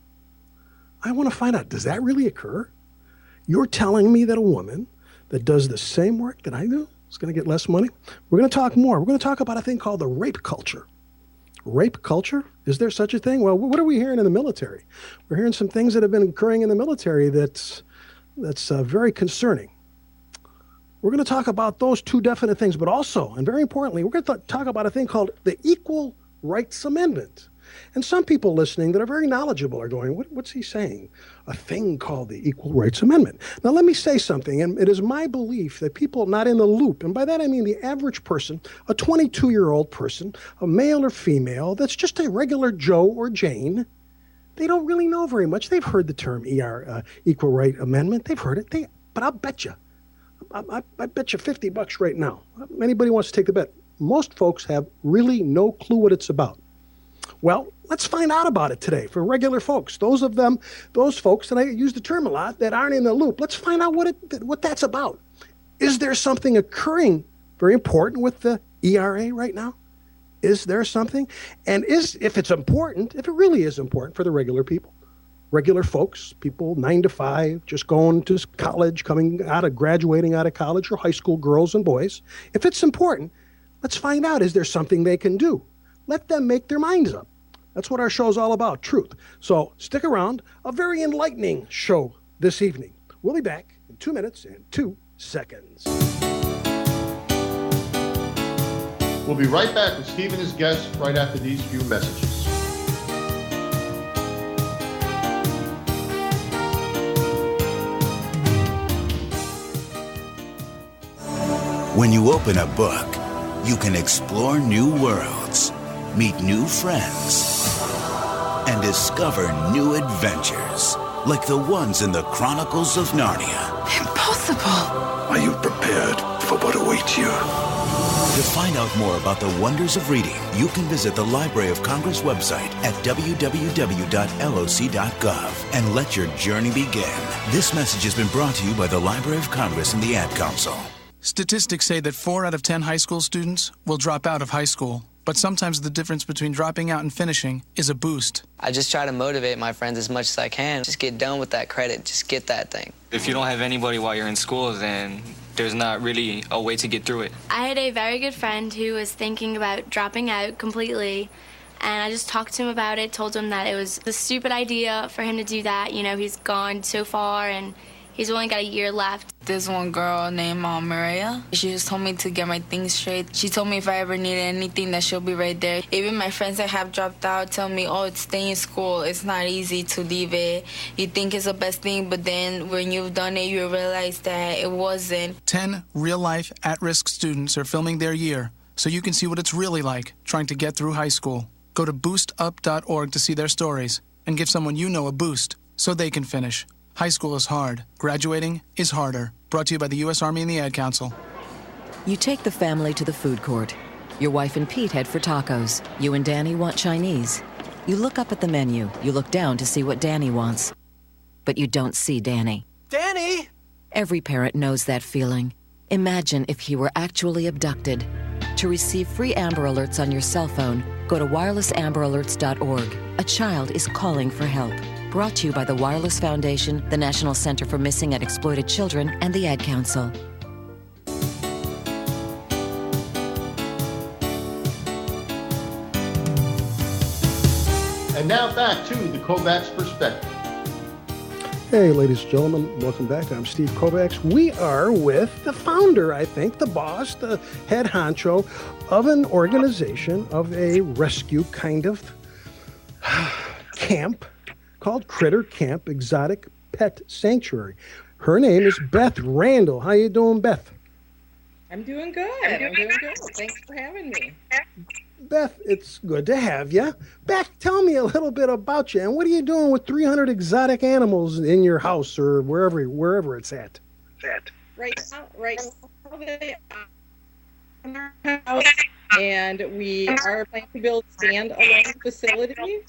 I want to find out, does that really occur? You're telling me that a woman that does the same work that I do is going to get less money? We're going to talk more. We're going to talk about a thing called the rape culture. Rape culture? Is there such a thing? Well, what are we hearing in the military? We're hearing some things that have been occurring in the military that's very concerning. We're going to talk about those two definite things, but also, and very importantly, we're going to talk about a thing called the Equal Rights Amendment. And some people listening that are very knowledgeable are going, what's he saying? A thing called the Equal Rights Amendment. Now, let me say something, and it is my belief that people not in the loop, and by that I mean the average person, a 22-year-old person, a male or female, that's just a regular Joe or Jane, they don't really know very much. They've heard the term Equal Right Amendment. They've heard it. But I'll bet you, I bet you $50 right now. Anybody wants to take the bet? Most folks have really no clue what it's about. Well, let's find out about it today for regular folks. Those folks, and I use the term a lot, that aren't in the loop. Let's find out what that's about. Is there something occurring very important with the ERA right now? Is there something? And if it's important, if it really is important for the regular people, regular folks, people 9 to 5, just going to college, graduating out of college, or high school girls and boys, if it's important, let's find out, is there something they can do? Let them make their minds up. That's what our show's all about, truth. So stick around. A very enlightening show this evening. We'll be back in 2 minutes and 2 seconds. We'll be right back with Steve and his guests right after these few messages. When you open a book, you can explore new worlds, meet new friends, and discover new adventures, like the ones in the Chronicles of Narnia. Impossible! Are you prepared for what awaits you? To find out more about the wonders of reading, you can visit the Library of Congress website at www.loc.gov and let your journey begin. This message has been brought to you by the Library of Congress and the Ad Council. Statistics say that 4 out of 10 high school students will drop out of high school. But sometimes the difference between dropping out and finishing is a boost. I just try to motivate my friends as much as I can. Just get done with that credit. Just get that thing. If you don't have anybody while you're in school, then there's not really a way to get through it. I had a very good friend who was thinking about dropping out completely. And I just talked to him about it, told him that it was a stupid idea for him to do that. You know, he's gone so far and He's only got a year left. There's one girl named Maria. She just told me to get my things straight. She told me if I ever needed anything that she'll be right there. Even my friends that have dropped out tell me, oh, it's staying in school. It's not easy to leave it. You think it's the best thing, but then when you've done it, you realize that it wasn't. 10 real-life at-risk students are filming their year, so you can see what it's really like trying to get through high school. Go to boostup.org to see their stories and give someone you know a boost so they can finish. High school is hard. Graduating is harder. Brought to you by the U.S. Army and the Ad Council. You take the family to the food court. Your wife and Pete head for tacos. You and Danny want Chinese. You look up at the menu. You look down to see what Danny wants. But you don't see Danny. Danny! Every parent knows that feeling. Imagine if he were actually abducted. To receive free Amber Alerts on your cell phone, go to wirelessamberalerts.org. A child is calling for help. Brought to you by the Wireless Foundation, the National Center for Missing and Exploited Children, and the Ad Council. And now back to the KOVACS Perspective. Hey, ladies and gentlemen, welcome back. I'm Steve KOVACS. We are with the founder, I think, the boss, the head honcho of an organization, of a rescue kind of camp called Critter Camp Exotic Pet Sanctuary. Her name is Beth Randall. How you doing, Beth? I'm doing good. I'm doing good. Thanks for having me. Beth, it's good to have you. Beth, tell me a little bit about you, and what are you doing with 300 exotic animals in your house or wherever it's at? Right now they are in our house, and we are planning to build a standalone facility.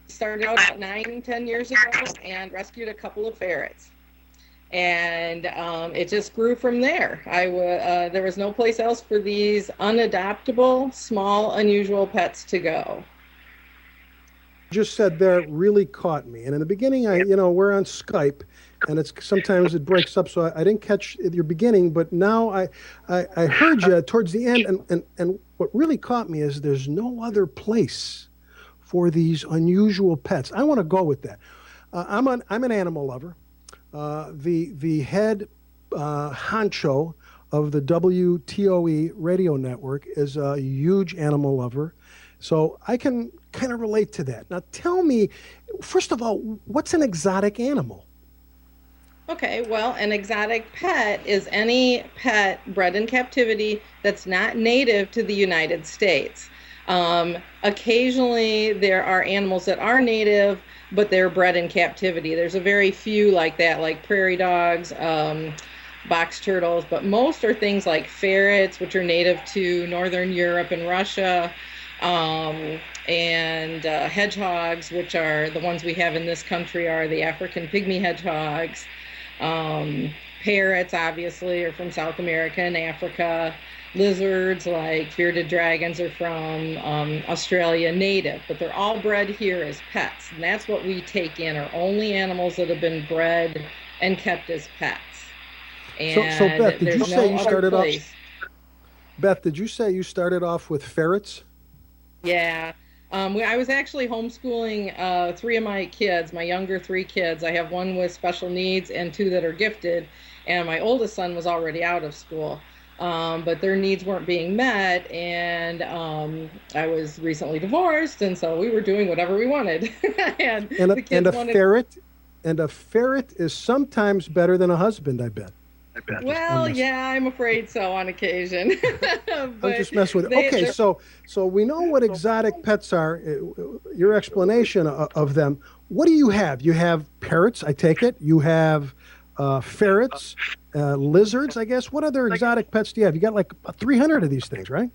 Started out about 9-10 years ago and rescued a couple of ferrets. And it just grew from there. There was no place else for these unadoptable, small, unusual pets to go. Just said there really caught me. And in the beginning, we're on Skype, and sometimes it breaks up, so I didn't catch your beginning. But now I heard you towards the end, and what really caught me is there's no other place for these unusual pets. I want to go with that. I'm an animal lover. The head honcho of the WTOE radio network is a huge animal lover, so I can kind of relate to that. Now tell me, first of all, what's an exotic animal? Okay, well, an exotic pet is any pet bred in captivity that's not native to the United States. Occasionally there are animals that are native, but they're bred in captivity. There's a very few like that, like prairie dogs, box turtles, but most are things like ferrets, which are native to Northern Europe and Russia, and hedgehogs, which are the ones we have in this country are the African pygmy hedgehogs. Parrots, obviously, are from South America and Africa. Lizards, like bearded dragons, are from Australia, native, but they're all bred here as pets. And that's what we take in, are only animals that have been bred and kept as pets. And so Beth, did you say you started off? Beth, did you say you started off with ferrets? Yeah. I was actually homeschooling 3 of my kids, my younger 3 kids. I have 1 with special needs and 2 that are gifted, and my oldest son was already out of school. But their needs weren't being met, and I was recently divorced, and so we were doing whatever we wanted. and a ferret is sometimes better than a husband, I bet. Well, yeah, I'm afraid so on occasion. I'm just messing with it. Okay, so we know what exotic pets are. Your explanation of them. What do you have? You have parrots, I take it. You have ferrets, lizards, I guess. What other exotic pets do you have? You got like 300 of these things, right?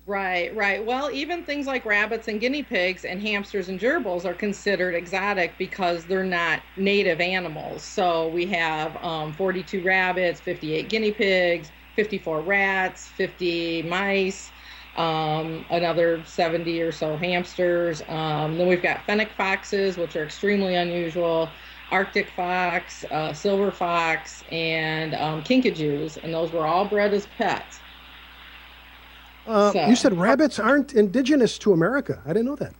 Right. Well, even things like rabbits and guinea pigs and hamsters and gerbils are considered exotic because they're not native animals. So we have 42 rabbits, 58 guinea pigs, 54 rats, 50 mice, another 70 or so hamsters. Then we've got fennec foxes, which are extremely unusual, Arctic fox, silver fox, and kinkajous, and those were all bred as pets. You said rabbits aren't indigenous to America. I didn't know that.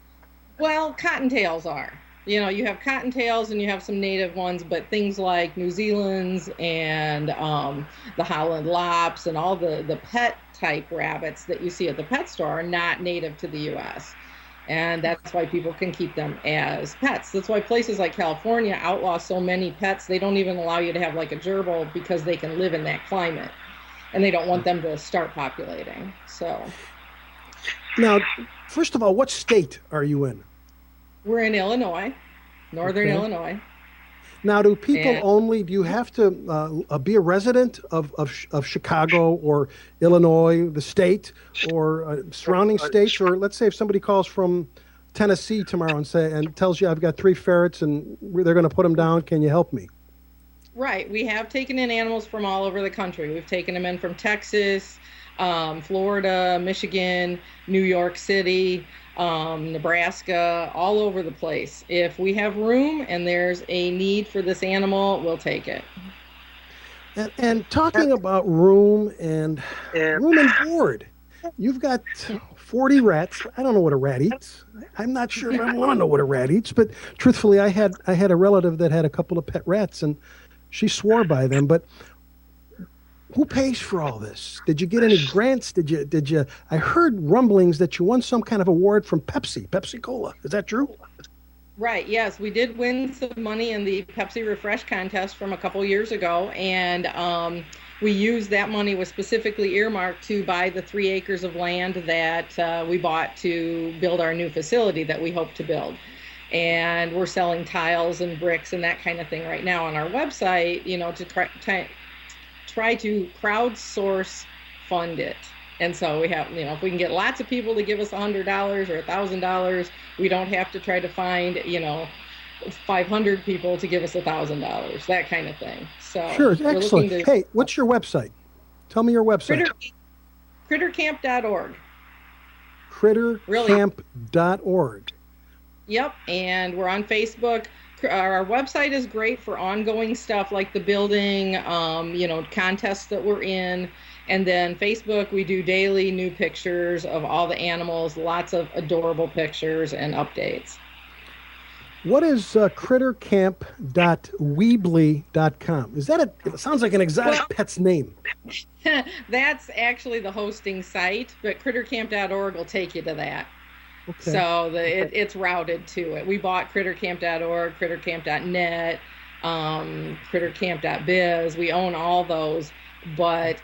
Well, cottontails are. You know, you have cottontails and you have some native ones, but things like New Zealand's and the Holland Lops and all the pet type rabbits that you see at the pet store are not native to the U.S. And that's why people can keep them as pets. That's why places like California outlaw so many pets. They don't even allow you to have like a gerbil because they can live in that climate. And they don't want them to start populating. So now, first of all, what state are you in? We're in Illinois, northern Illinois. Now, do you have to be a resident of Chicago or Illinois, the state, or surrounding states? Or let's say if somebody calls from Tennessee tomorrow and tells you, I've got 3 ferrets and they're going to put them down, can you help me? Right. We have taken in animals from all over the country. We've taken them in from Texas, Florida, Michigan, New York City, Nebraska, all over the place. If we have room and there's a need for this animal, we'll take it. And talking about room and board, you've got 40 rats. I don't know what a rat eats. I'm not sure if I want to know what a rat eats, but truthfully, I had a relative that had a couple of pet rats, and she swore by them. But who pays for all this? Did you get any grants? Did you? I heard rumblings that you won some kind of award from Pepsi Cola. Is that true? Right. Yes, we did win some money in the Pepsi Refresh contest from a couple years ago, and we used that money, was specifically earmarked to buy the 3 acres of land that we bought to build our new facility that we hope to build. And we're selling tiles and bricks and that kind of thing right now on our website, you know, to try to crowdsource fund it. And so we have, you know, if we can get lots of people to give us $100 or $1,000, we don't have to try to find, you know, 500 people to give us $1,000, that kind of thing. So sure, excellent. Hey, what's your website? Tell me your website. Crittercamp.org. Crittercamp.org. Yep, and we're on Facebook. Our website is great for ongoing stuff like the building, you know, contests that we're in. And then Facebook, we do daily new pictures of all the animals, lots of adorable pictures and updates. What is crittercamp.weebly.com? Is that it sounds like an exotic pet's name. That's actually the hosting site, but crittercamp.org will take you to that. Okay. So it's routed to it. We bought crittercamp.org, crittercamp.net, crittercamp.biz. We own all those, but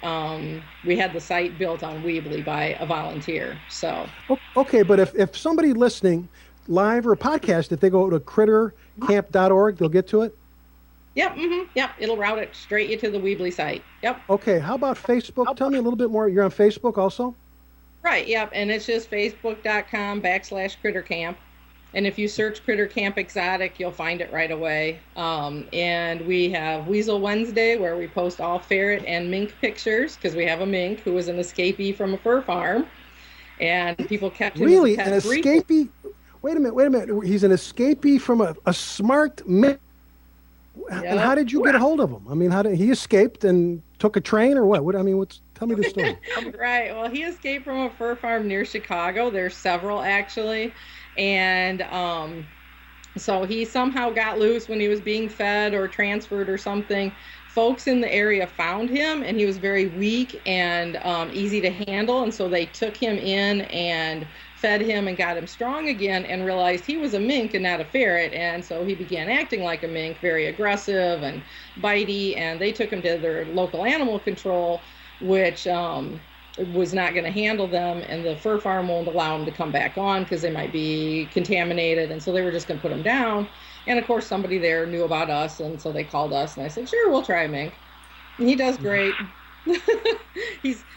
we had the site built on Weebly by a volunteer. So okay, but if somebody listening live or a podcast, if they go to crittercamp.org, they'll get to it? Yep, yep. It'll route it straight to the Weebly site. Yep. Okay, how about Facebook? Tell me a little bit more. You're on Facebook also? Right, yep, and it's just facebook.com/crittercamp. And if you search Critter Camp Exotic, you'll find it right away. And we have Weasel Wednesday, where we post all ferret and mink pictures, because we have a mink who was an escapee from a fur farm. And people kept him really as a pet an escapee? Wait a minute. He's an escapee from a smart mink. Yep. And how did you get a hold of him? I mean, how did he escaped and took a train or what? Tell me the story. Right. Well, he escaped from a fur farm near Chicago. There's several actually. And so he somehow got loose when he was being fed or transferred or something. Folks in the area found him, and he was very weak and easy to handle. And so they took him in and fed him and got him strong again, and realized he was a mink and not a ferret. And so he began acting like a mink, very aggressive and bitey. And they took him to their local animal control, which was not going to handle them, and the fur farm won't allow them to come back on because they might be contaminated, and so they were just going to put them down. And of course somebody there knew about us, and so they called us, and I said, sure, we'll try a mink. And he does great.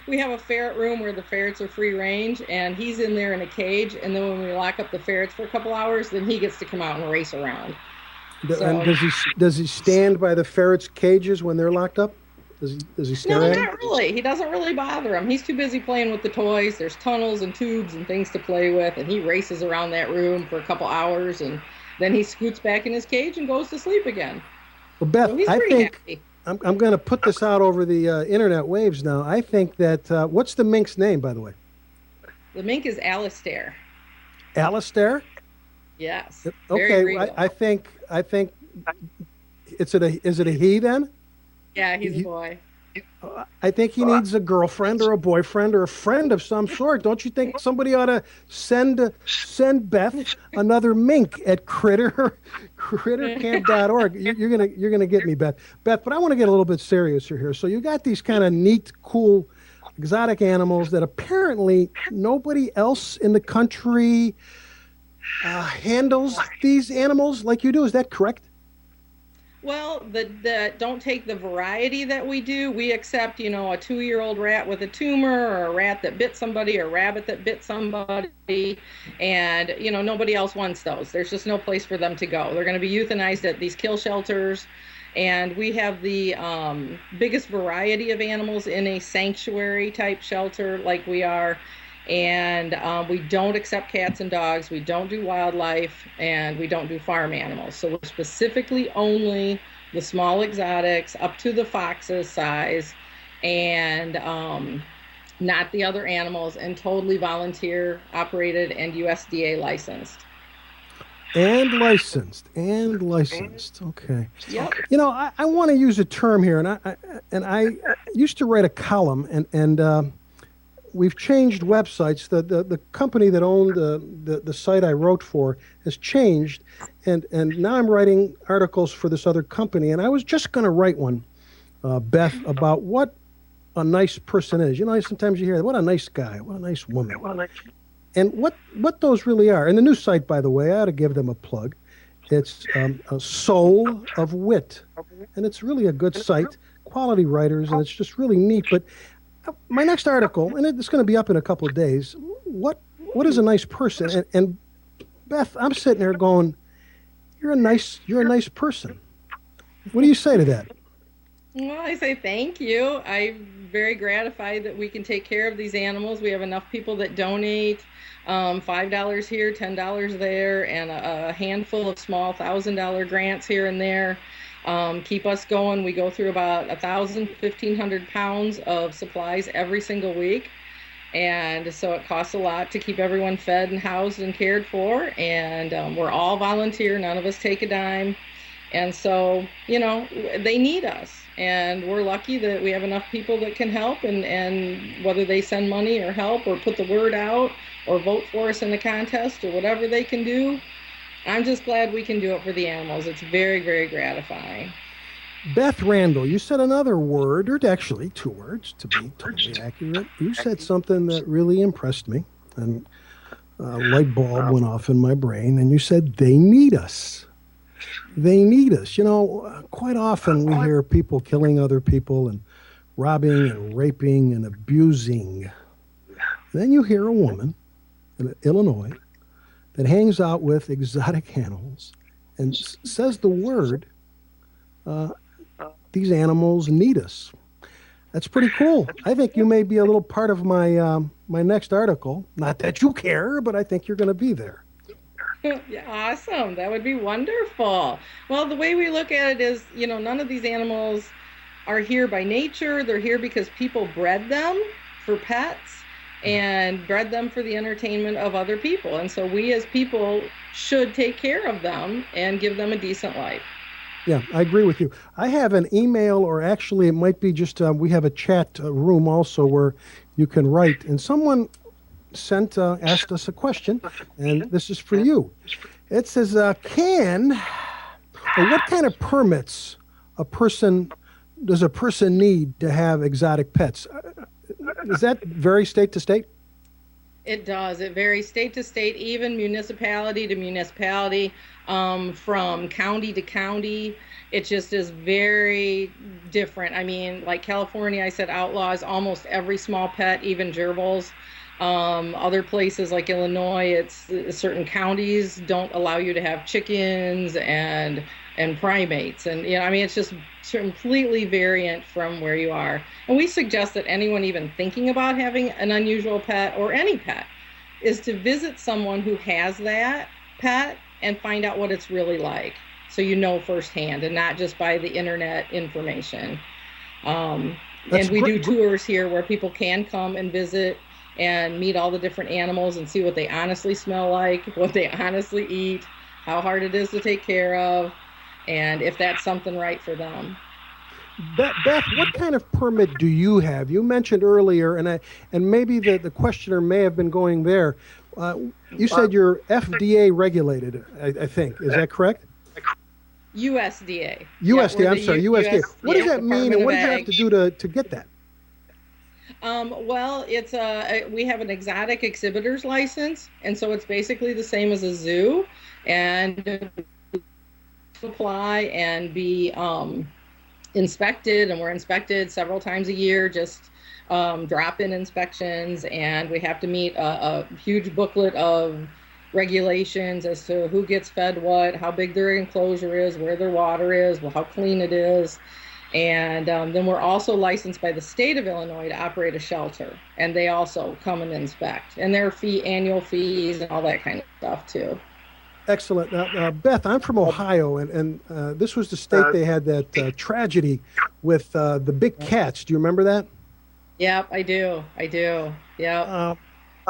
We have a ferret room where the ferrets are free range, and he's in there in a cage, and then when we lock up the ferrets for a couple hours, then he gets to come out and race around. And does he stand by the ferrets' cages when they're locked up? Does he stare at him? No, not really. He doesn't really bother him. He's too busy playing with the toys. There's tunnels and tubes and things to play with, and he races around that room for a couple hours, and then he scoots back in his cage and goes to sleep again. Well, Beth, so I think happy. I'm going to put this out over the internet waves now. I think that what's the mink's name, by the way? The mink is Alistair. Alistair? Yes. Okay, I think is it a he then? Yeah, he's a boy. I think he needs a girlfriend or a boyfriend or a friend of some sort. Don't you think somebody ought to send Beth another mink at crittercamp.org? You're gonna get me, Beth. But I want to get a little bit seriouser here. So you got these kind of neat, cool, exotic animals that apparently nobody else in the country handles these animals like you do. Is that correct? Well, don't take the variety that we do. We accept, a 2-year-old rat with a tumor, or a rat that bit somebody, or a rabbit that bit somebody, and, nobody else wants those. There's just no place for them to go. They're going to be euthanized at these kill shelters, and we have the biggest variety of animals in a sanctuary type shelter like we are. And we don't accept cats and dogs, we don't do wildlife, and we don't do farm animals. So we're specifically only the small exotics up to the fox's size, and not the other animals, and totally volunteer operated and USDA licensed. And licensed. Okay. Yep. I want to use a term here, and I used to write a column, and we've changed websites. The company that owned the site I wrote for has changed, and now I'm writing articles for this other company. And I was just going to write one, Beth, about what a nice person is. Sometimes you hear that, what a nice guy, what a nice woman. And what those really are. And the new site, by the way, I ought to give them a plug. It's a Soul of Wit, and it's really a good site, quality writers, and it's just really neat. But my next article, and it's going to be up in a couple of days, what is a nice person? And Beth, I'm sitting there going, you're a nice person. What do you say to that? Well, I say thank you. I'm very gratified that we can take care of these animals. We have enough people that donate, $5 here, $10 there, and a handful of small $1,000 grants here and there. Keep us going. We go through about 1,500 pounds of supplies every single week. And so it costs a lot to keep everyone fed and housed and cared for. And we're all volunteer. None of us take a dime. And so, they need us. And we're lucky that we have enough people that can help. And whether they send money or help or put the word out or vote for us in the contest or whatever they can do, I'm just glad we can do it for the animals. It's very, very gratifying. Beth Randall, you said another word, or actually 2 words to be totally accurate. You said something that really impressed me, and a light bulb went off in my brain, and you said, they need us. They need us. Quite often we hear people killing other people and robbing and raping and abusing. And then you hear a woman in Illinois that hangs out with exotic animals and says the word, these animals need us. That's pretty cool. I think you may be a little part of my my next article. Not that you care, but I think you're going to be there. Yeah, awesome. That would be wonderful. Well, the way we look at it is, none of these animals are here by nature. They're here because people bred them for pets and bred them for the entertainment of other people. And so we as people should take care of them and give them a decent life. Yeah, I agree with you. I have an email, or actually it might be just, we have a chat room also where you can write. And someone asked us a question, and this is for you. It says, what kind of permits does a person need to have exotic pets? Does that vary state to state? It does. It varies state to state, even municipality to municipality, from county to county. It just is very different. I mean, like California, I said outlaws almost every small pet, even gerbils. Other places like Illinois, it's certain counties don't allow you to have chickens and primates. And, it's just completely variant from where you are. And we suggest that anyone even thinking about having an unusual pet or any pet is to visit someone who has that pet and find out what it's really like. So firsthand and not just by the internet information. And we do tours here where people can come and visit and meet all the different animals and see what they honestly smell like, what they honestly eat, how hard it is to take care of, and if that's something right for them. Beth, what kind of permit do you have? You mentioned earlier, and maybe the questioner may have been going there. You said you're FDA regulated, I think. Is that correct? USDA. USDA, I'm sorry, USDA. What does that Department mean, and what do of you have Ag. to do to get that? Well, it's we have an exotic exhibitor's license, and so it's basically the same as a zoo, and apply and be inspected, and we're inspected several times a year, just drop-in inspections, and we have to meet a huge booklet of regulations as to who gets fed what, how big their enclosure is, where their water is, how clean it is. And then we're also licensed by the state of Illinois to operate a shelter, and they also come and inspect, and their annual fees and all that kind of stuff too. Excellent. Now, Beth, I'm from Ohio, and this was the state they had that tragedy with the big cats. Do you remember that? Yep, I do. Yep.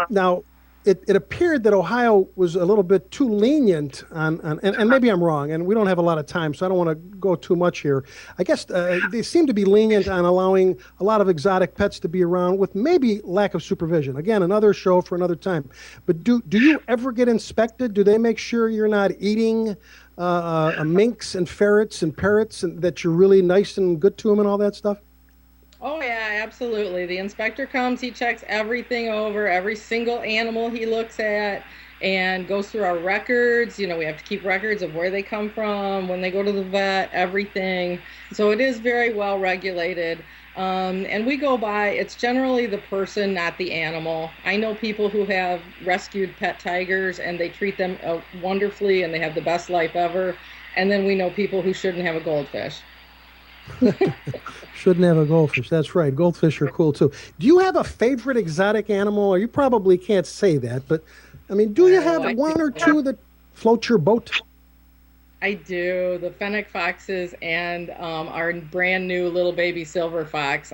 Now, it appeared that Ohio was a little bit too lenient on and maybe I'm wrong, and we don't have a lot of time, so I don't want to go too much here. I guess they seem to be lenient on allowing a lot of exotic pets to be around with maybe lack of supervision. Again, another show for another time. But do you ever get inspected? Do they make sure you're not eating minks and ferrets and parrots, and that you're really nice and good to them and all that stuff? Oh, yeah, absolutely. The inspector comes, he checks everything over, every single animal he looks at, and goes through our records. You know, we have to keep records of where they come from, when they go to the vet, everything. So it is very well regulated. And we go by, it's generally the person, not the animal. I know people who have rescued pet tigers, and they treat them wonderfully, and they have the best life ever. And then we know people who shouldn't have a goldfish. Shouldn't have a goldfish. That's right. Goldfish are cool too. Do you have a favorite exotic animal? Or you probably can't say that, but I mean, do you have one or two that float your boat? I do. The fennec foxes and our brand new little baby silver fox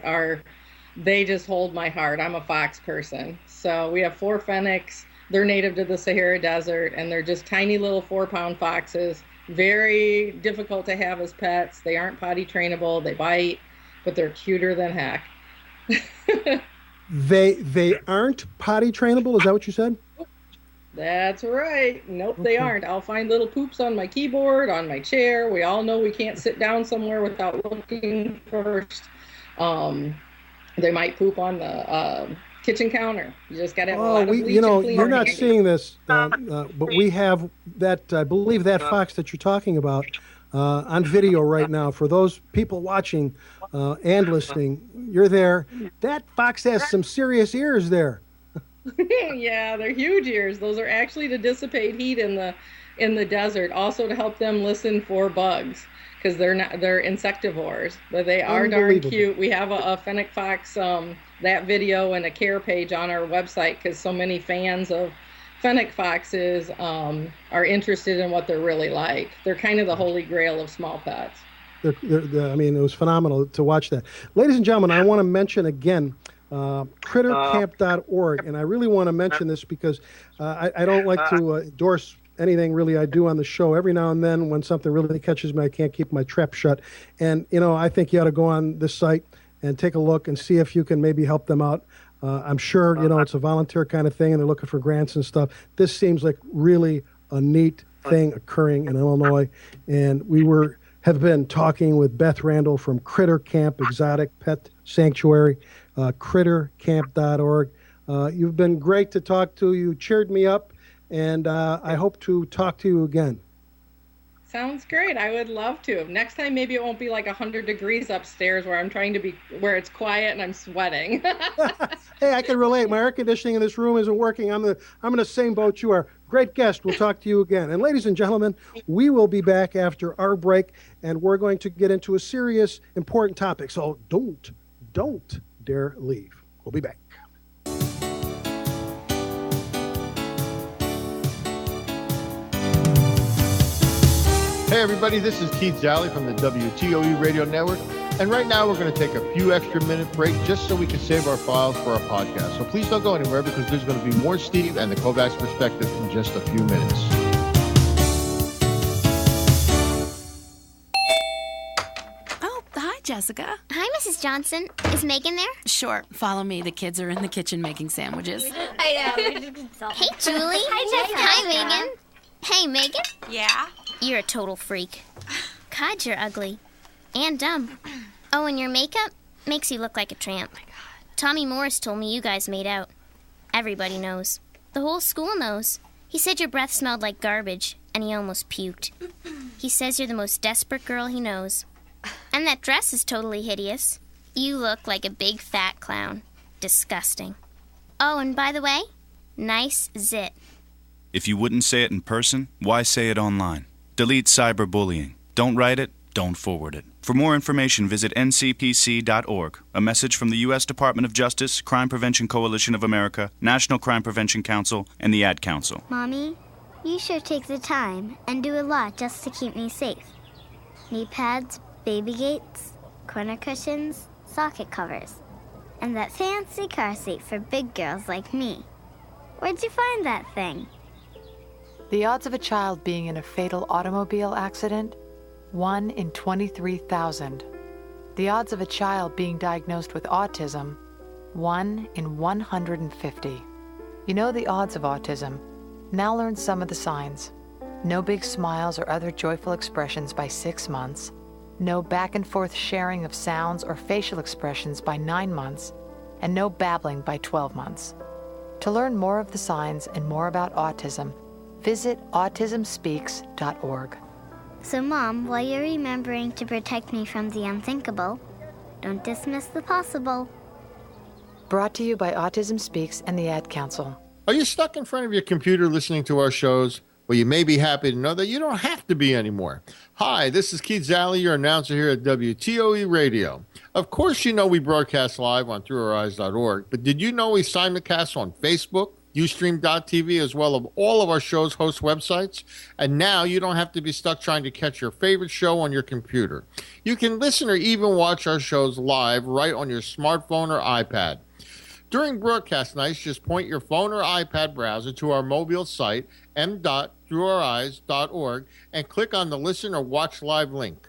they just hold my heart. I'm a fox person. So we have 4 fennecs. They're native to the Sahara Desert, and they're just tiny little 4-pound foxes. Very difficult to have as pets. They aren't potty trainable. They bite, but they're cuter than heck. They aren't potty trainable? Is that what you said? That's right. Nope, they aren't. I'll find little poops on my keyboard, on my chair. We all know we can't sit down somewhere without looking first. They might poop on the kitchen counter. You just got to have a lot of bleach and cleaner. You're not seeing this, but we have that, I believe that fox that you're talking about on video right now. For those people watching and listening, you're there. That fox has some serious ears there. Yeah, they're huge ears. Those are actually to dissipate heat in the desert, also to help them listen for bugs, because they're insectivores, but they are darn cute. We have a fennec fox that video and a care page on our website, because so many fans of fennec foxes are interested in what they're really like. They're kind of the holy grail of small pets. I mean, it was phenomenal to watch that. Ladies and gentlemen, I want to mention again crittercamp.org, and I really want to mention this because I don't like to endorse anything really I do on the show. Every now and then when something really catches me, I can't keep my trap shut. And, I think you ought to go on this site and take a look and see if you can maybe help them out. I'm sure, it's a volunteer kind of thing, and they're looking for grants and stuff. This seems like really a neat thing occurring in Illinois. And we have been talking with Beth Randall from Critter Camp Exotic Pet Sanctuary, crittercamp.org. You've been great to talk to. You cheered me up, and I hope to talk to you again. Sounds great. I would love to. Next time, maybe it won't be like 100 degrees upstairs where I'm trying to be, where it's quiet and I'm sweating. Hey, I can relate. My air conditioning in this room isn't working. I'm in the same boat you are. Great guest. We'll talk to you again. And ladies and gentlemen, we will be back after our break, and we're going to get into a serious, important topic. So don't dare leave. We'll be back. Hey everybody, this is Keith Zalley from the WTOE Radio Network. And right now, we're going to take a few extra minute break just so we can save our files for our podcast. So please don't go anywhere because there's going to be more Steve and the KOVACS Perspective in just a few minutes. Oh, hi, Jessica. Hi, Mrs. Johnson. Is Megan there? Sure. Follow me. The kids are in the kitchen making sandwiches. I know. Hey, Julie. Hi, Jessica. Hi, Megan. Hey, Megan. Yeah? You're a total freak. God, you're ugly. And dumb. Oh, and your makeup makes you look like a tramp. Oh my God. Tommy Morris told me you guys made out. Everybody knows. The whole school knows. He said your breath smelled like garbage, and he almost puked. He says you're the most desperate girl he knows. And that dress is totally hideous. You look like a big fat clown. Disgusting. Oh, and by the way, nice zit. If you wouldn't say it in person, why say it online? Delete cyberbullying. Don't write it, don't forward it. For more information, visit ncpc.org. A message from the U.S. Department of Justice, Crime Prevention Coalition of America, National Crime Prevention Council, and the Ad Council. Mommy, you sure take the time and do a lot just to keep me safe. Knee pads, baby gates, corner cushions, socket covers, and that fancy car seat for big girls like me. Where'd you find that thing? The odds of a child being in a fatal automobile accident, 1 in 23,000. The odds of a child being diagnosed with autism, 1 in 150. You know the odds of autism. Now learn some of the signs. No big smiles or other joyful expressions by 6 months. No back and forth sharing of sounds or facial expressions by 9 months. And no babbling by 12 months. To learn more of the signs and more about autism, visit autismspeaks.org. So, Mom, while you're remembering to protect me from the unthinkable, don't dismiss the possible. Brought to you by Autism Speaks and the Ad Council. Are you stuck in front of your computer listening to our shows? Well, you may be happy to know that you don't have to be anymore. Hi, this is Keith Zalley, your announcer here at WTOE Radio. Of course, you know we broadcast live on throughoureyes.org, but did you know we simulcast on Facebook, Ustream.tv, as well as all of our show's host websites? And now you don't have to be stuck trying to catch your favorite show on your computer. You can listen or even watch our shows live right on your smartphone or iPad. During broadcast nights, just point your phone or iPad browser to our mobile site, m.throughoureyes.org, and click on the Listen or Watch Live link.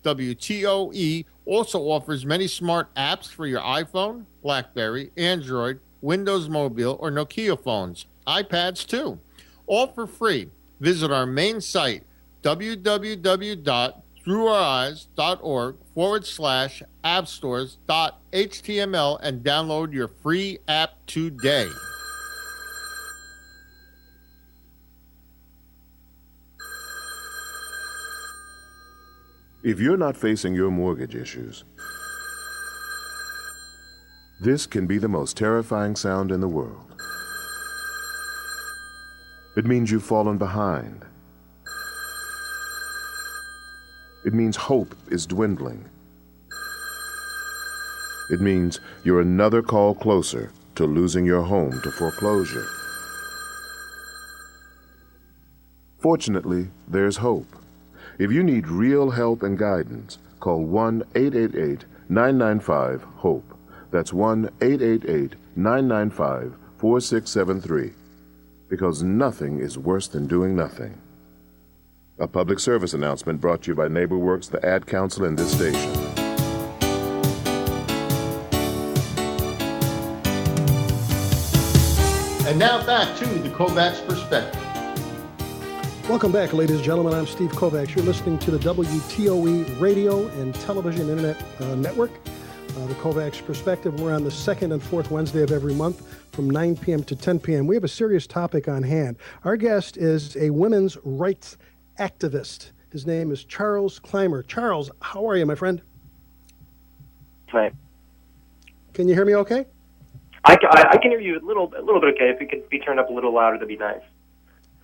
WTOE also offers many smart apps for your iPhone, BlackBerry, Android, Windows Mobile, or Nokia phones, iPads too, all for free. Visit our main site, www.throughoureyes.org/appstores.html, and download your free app today. If you're not facing your mortgage issues, this can be the most terrifying sound in the world. It means you've fallen behind. It means hope is dwindling. It means you're another call closer to losing your home to foreclosure. Fortunately, there's hope. If you need real help and guidance, call 1-888-995-HOPE. That's 1-888-995-4673. Because nothing is worse than doing nothing. A public service announcement brought to you by NeighborWorks, the Ad Council, and this station. And now back to the KOVACS Perspective. Welcome back, ladies and gentlemen. I'm Steve KOVACS. You're listening to the WTOE radio and television internet network. The KOVACS Perspective. We're on the second and fourth Wednesday of every month from 9 p.m. to 10 p.m. We have a serious topic on hand. Our guest is a women's rights activist. His name is Charles Clymer. Charles, how are you, my friend? Fine. Can you hear me okay? I can hear you a little bit okay. If it could be turned up a little louder, that'd be nice.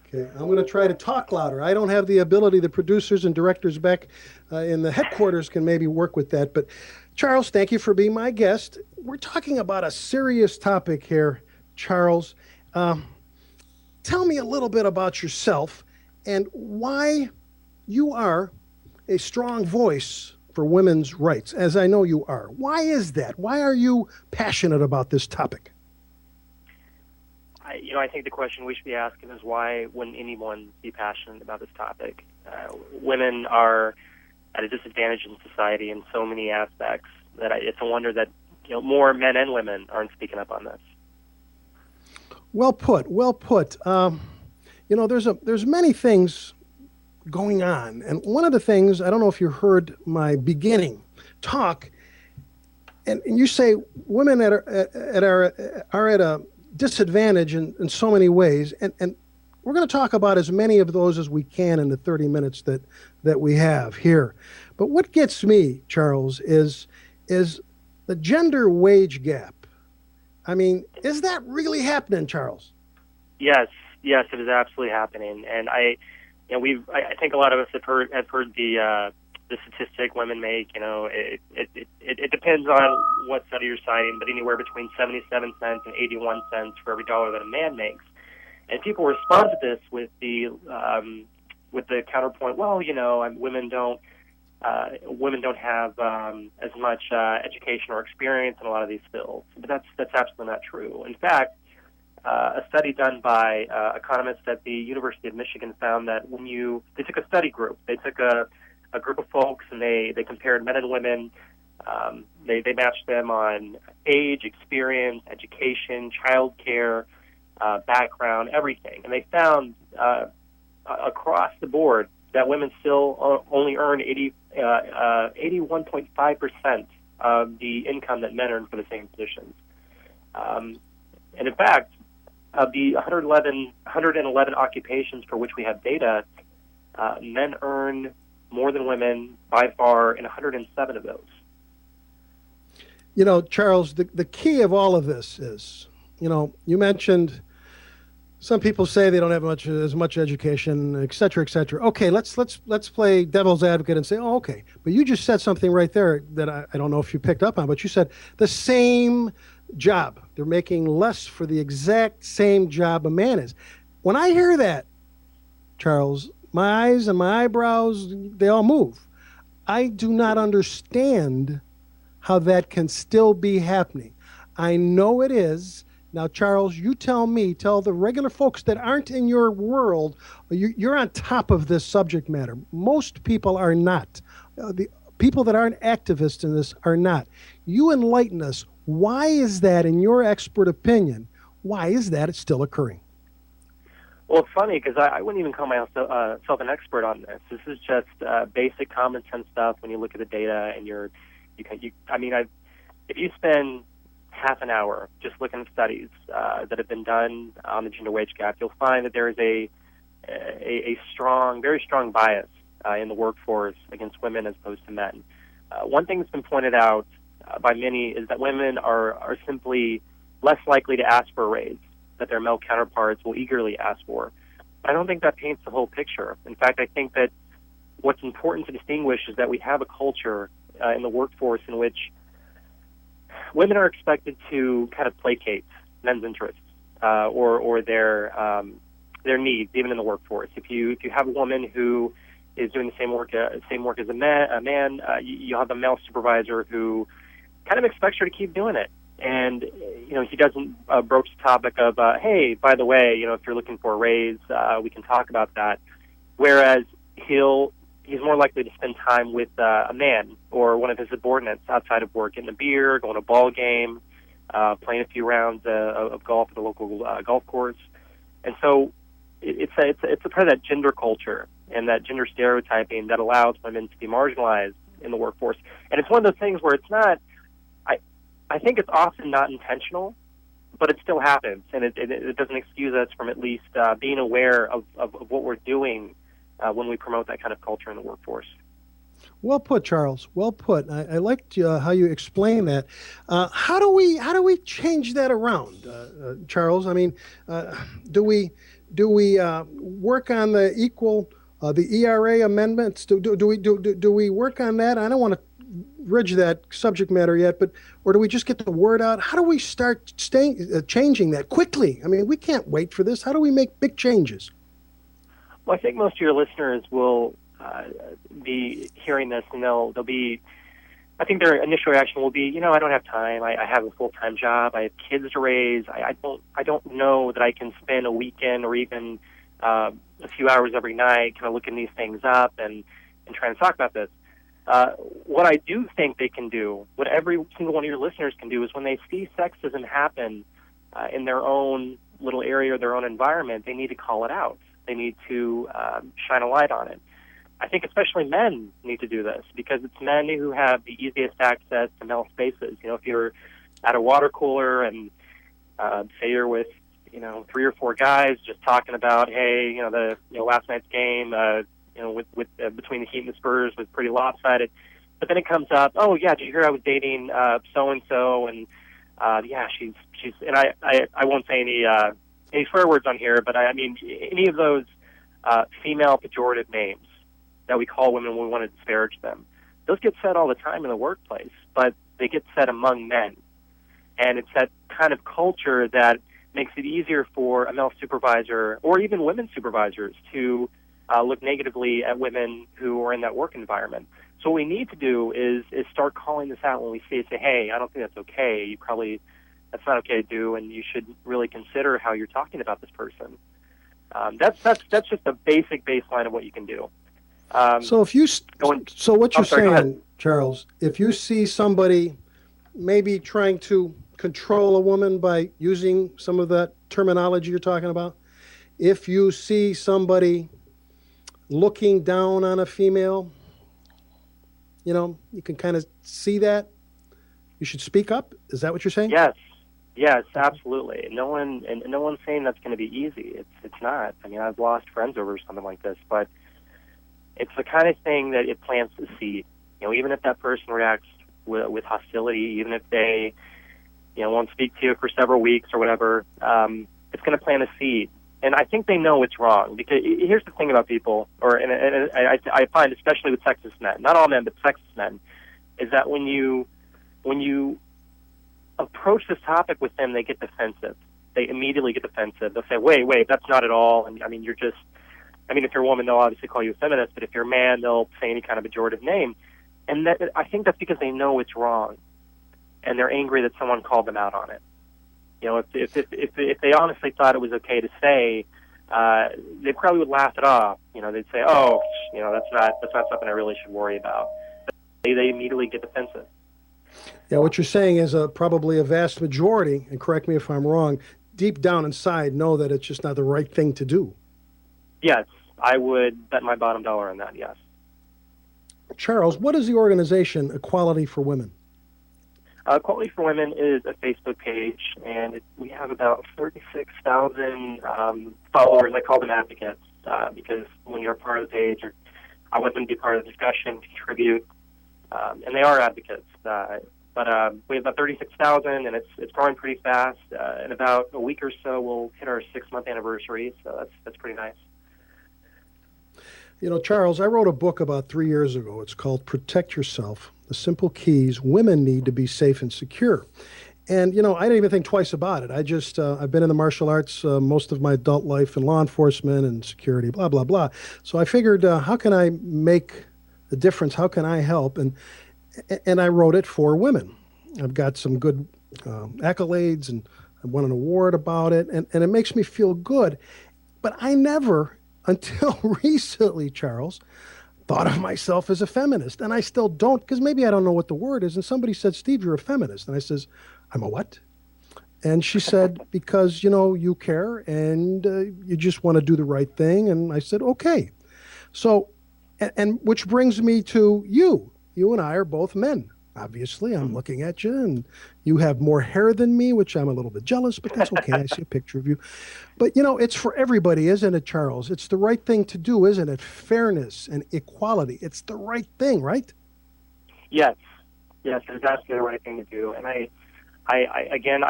Okay, I'm going to try to talk louder. I don't have the ability. The producers and directors back in the headquarters can maybe work with that. But Charles, thank you for being my guest. We're talking about a serious topic here, Charles. Tell me a little bit about yourself and why you are a strong voice for women's rights, as I know you are. Why is that? Why are you passionate about this topic? I think the question we should be asking is why wouldn't anyone be passionate about this topic? Women are at a disadvantage in society in so many aspects that it's a wonder that more men and women aren't speaking up on this. Well put. Well put. There's many things going on, and one of the things, I don't know if you heard my beginning talk, and you say women are at a disadvantage in so many ways, and we're going to talk about as many of those as we can in the 30 minutes that we have here. But what gets me, Charles, is the gender wage gap. I mean, is that really happening, Charles? Yes, it is absolutely happening, and I think a lot of us have heard the statistic women make. It depends on what study you're citing, but anywhere between 77 cents and 81 cents for every dollar that a man makes. And people respond to this with the counterpoint. Well, women don't have as much education or experience in a lot of these fields. But that's absolutely not true. In fact, a study done by economists at the University of Michigan found that they took a study group. They took a group of folks and they compared men and women. They matched them on age, experience, education, child care, background, everything. And they found across the board that women still only earn 81.5% of the income that men earn for the same positions. And in fact, of the 111 occupations for which we have data, men earn more than women by far in 107 of those. Charles, the key of all of this is, you mentioned some people say they don't have as much education, et cetera, et cetera. Okay, let's play devil's advocate and say, oh, okay. But you just said something right there that I don't know if you picked up on, but you said the same job. They're making less for the exact same job a man is. When I hear that, Charles, my eyes and my eyebrows, they all move. I do not understand how that can still be happening. I know it is. Now, Charles, you tell the regular folks that aren't in your world, you're on top of this subject matter. Most people are not. The people that aren't activists in this are not. You enlighten us. Why is that, in your expert opinion, why is that it's still occurring? Well, it's funny because I wouldn't even call myself an expert on this. This is just basic common sense stuff when you look at the data and if you spend half an hour just looking at studies that have been done on the gender wage gap, you'll find that there is a very strong bias in the workforce against women as opposed to men. One thing that's been pointed out by many is that women are simply less likely to ask for a raise that their male counterparts will eagerly ask for. But I don't think that paints the whole picture. In fact, I think that what's important to distinguish is that we have a culture in the workforce in which women are expected to kind of placate men's interests or their needs, even in the workforce. If you have a woman who is doing the same work as a man, you'll have a male supervisor who kind of expects her to keep doing it. And he doesn't broach the topic of, hey, by the way, if you're looking for a raise, we can talk about that. Whereas he's more likely to spend time with a man or one of his subordinates outside of work, getting a beer, going to a ball game, playing a few rounds of golf at the local golf course. And so it's a part of that gender culture and that gender stereotyping that allows women to be marginalized in the workforce. And it's one of those things where it's not, I think it's often not intentional, but it still happens, and it doesn't excuse us from at least being aware of what we're doing when we promote that kind of culture in the workforce. Well put, Charles. Well put. I liked how you explain that. How do we change that around, Charles? I mean, do we work on the ERA amendments? Do we work on that? I don't want to bridge that subject matter yet, or do we just get the word out? How do we start changing that quickly? I mean, we can't wait for this. How do we make big changes? Well, I think most of your listeners will be hearing this, and they'll be, I think their initial reaction will be, I don't have time. I have a full-time job. I have kids to raise. I don't know that I can spend a weekend or even a few hours every night kind of looking these things up and trying to talk about this. What I do think they can do, what every single one of your listeners can do, is when they see sexism happen in their own little area or their own environment, they need to call it out. They need to shine a light on it. I think especially men need to do this because it's men who have the easiest access to male spaces. If you're at a water cooler and say you're with, 3 or 4 guys just talking about, hey, last night's game, with between the Heat and the Spurs was pretty lopsided. But then it comes up, oh yeah, did you hear I was dating so and so, and yeah, she's and I won't say any swear words on here, but I mean any of those female pejorative names that we call women when we want to disparage them. Those get said all the time in the workplace, but they get said among men. And it's that kind of culture that makes it easier for a male supervisor or even women supervisors to look negatively at women who are in that work environment. So what we need to do is start calling this out when we see it, say, hey, I don't think that's okay. That's not okay to do, and you should really consider how you're talking about this person. That's just a basic baseline of what you can do. So what you're saying, Charles, if you see somebody maybe trying to control a woman by using some of that terminology you're talking about, if you see somebody looking down on a female, you can kind of see that, you should speak up. Is that what you're saying? Yes, absolutely. No one's saying that's going to be easy. It's not. I mean, I've lost friends over something like this, but it's the kind of thing that it plants the seed. Even if that person reacts with hostility, even if they, won't speak to you for several weeks or whatever, it's going to plant a seed. And I think they know it's wrong, because here's the thing about people, and I find especially with sexist men, not all men, but sexist men, is that when you approach this topic with them, they get defensive. They immediately get defensive. They'll say, wait, that's not at all. And I mean, if you're a woman, they'll obviously call you a feminist, but if you're a man, they'll say any kind of pejorative name. And I think that's because they know it's wrong, and they're angry that someone called them out on it. If they honestly thought it was okay to say, they probably would laugh it off. They'd say, oh, that's not something I really should worry about. But they immediately get defensive. Yeah, what you're saying is probably a vast majority, and correct me if I'm wrong, deep down inside know that it's just not the right thing to do. Yes, I would bet my bottom dollar on that, yes. Charles, what is the organization Equality for Women? Equality for Women is a Facebook page, and we have about 36,000 followers. I call them advocates because when you're a part of the page, I want them to be part of the discussion, contribute, and they are advocates. But we have about 36,000, and it's growing pretty fast. In about a week or so, we'll hit our 6-month anniversary, so that's pretty nice. Charles, I wrote a book about 3 years ago. It's called Protect Yourself, The Simple Keys Women Need to Be Safe and Secure. And, I didn't even think twice about it. I've been in the martial arts most of my adult life, in law enforcement and security, blah, blah, blah. So I figured, how can I make a difference? How can I help? And I wrote it for women. I've got some good accolades, and I won an award about it, and it makes me feel good. But I never, until recently, Charles, thought of myself as a feminist. And I still don't, because maybe I don't know what the word is. And somebody said, Steve, you're a feminist. And I says, I'm a what? And she said, because, you care and you just want to do the right thing. And I said, okay. So, and which brings me to you. You and I are both men. Obviously, I'm looking at you, and you have more hair than me, which I'm a little bit jealous, but that's okay. I see a picture of you. But, it's for everybody, isn't it, Charles? It's the right thing to do, isn't it? Fairness and equality. It's the right thing, right? Yes, it's absolutely the right thing to do. And I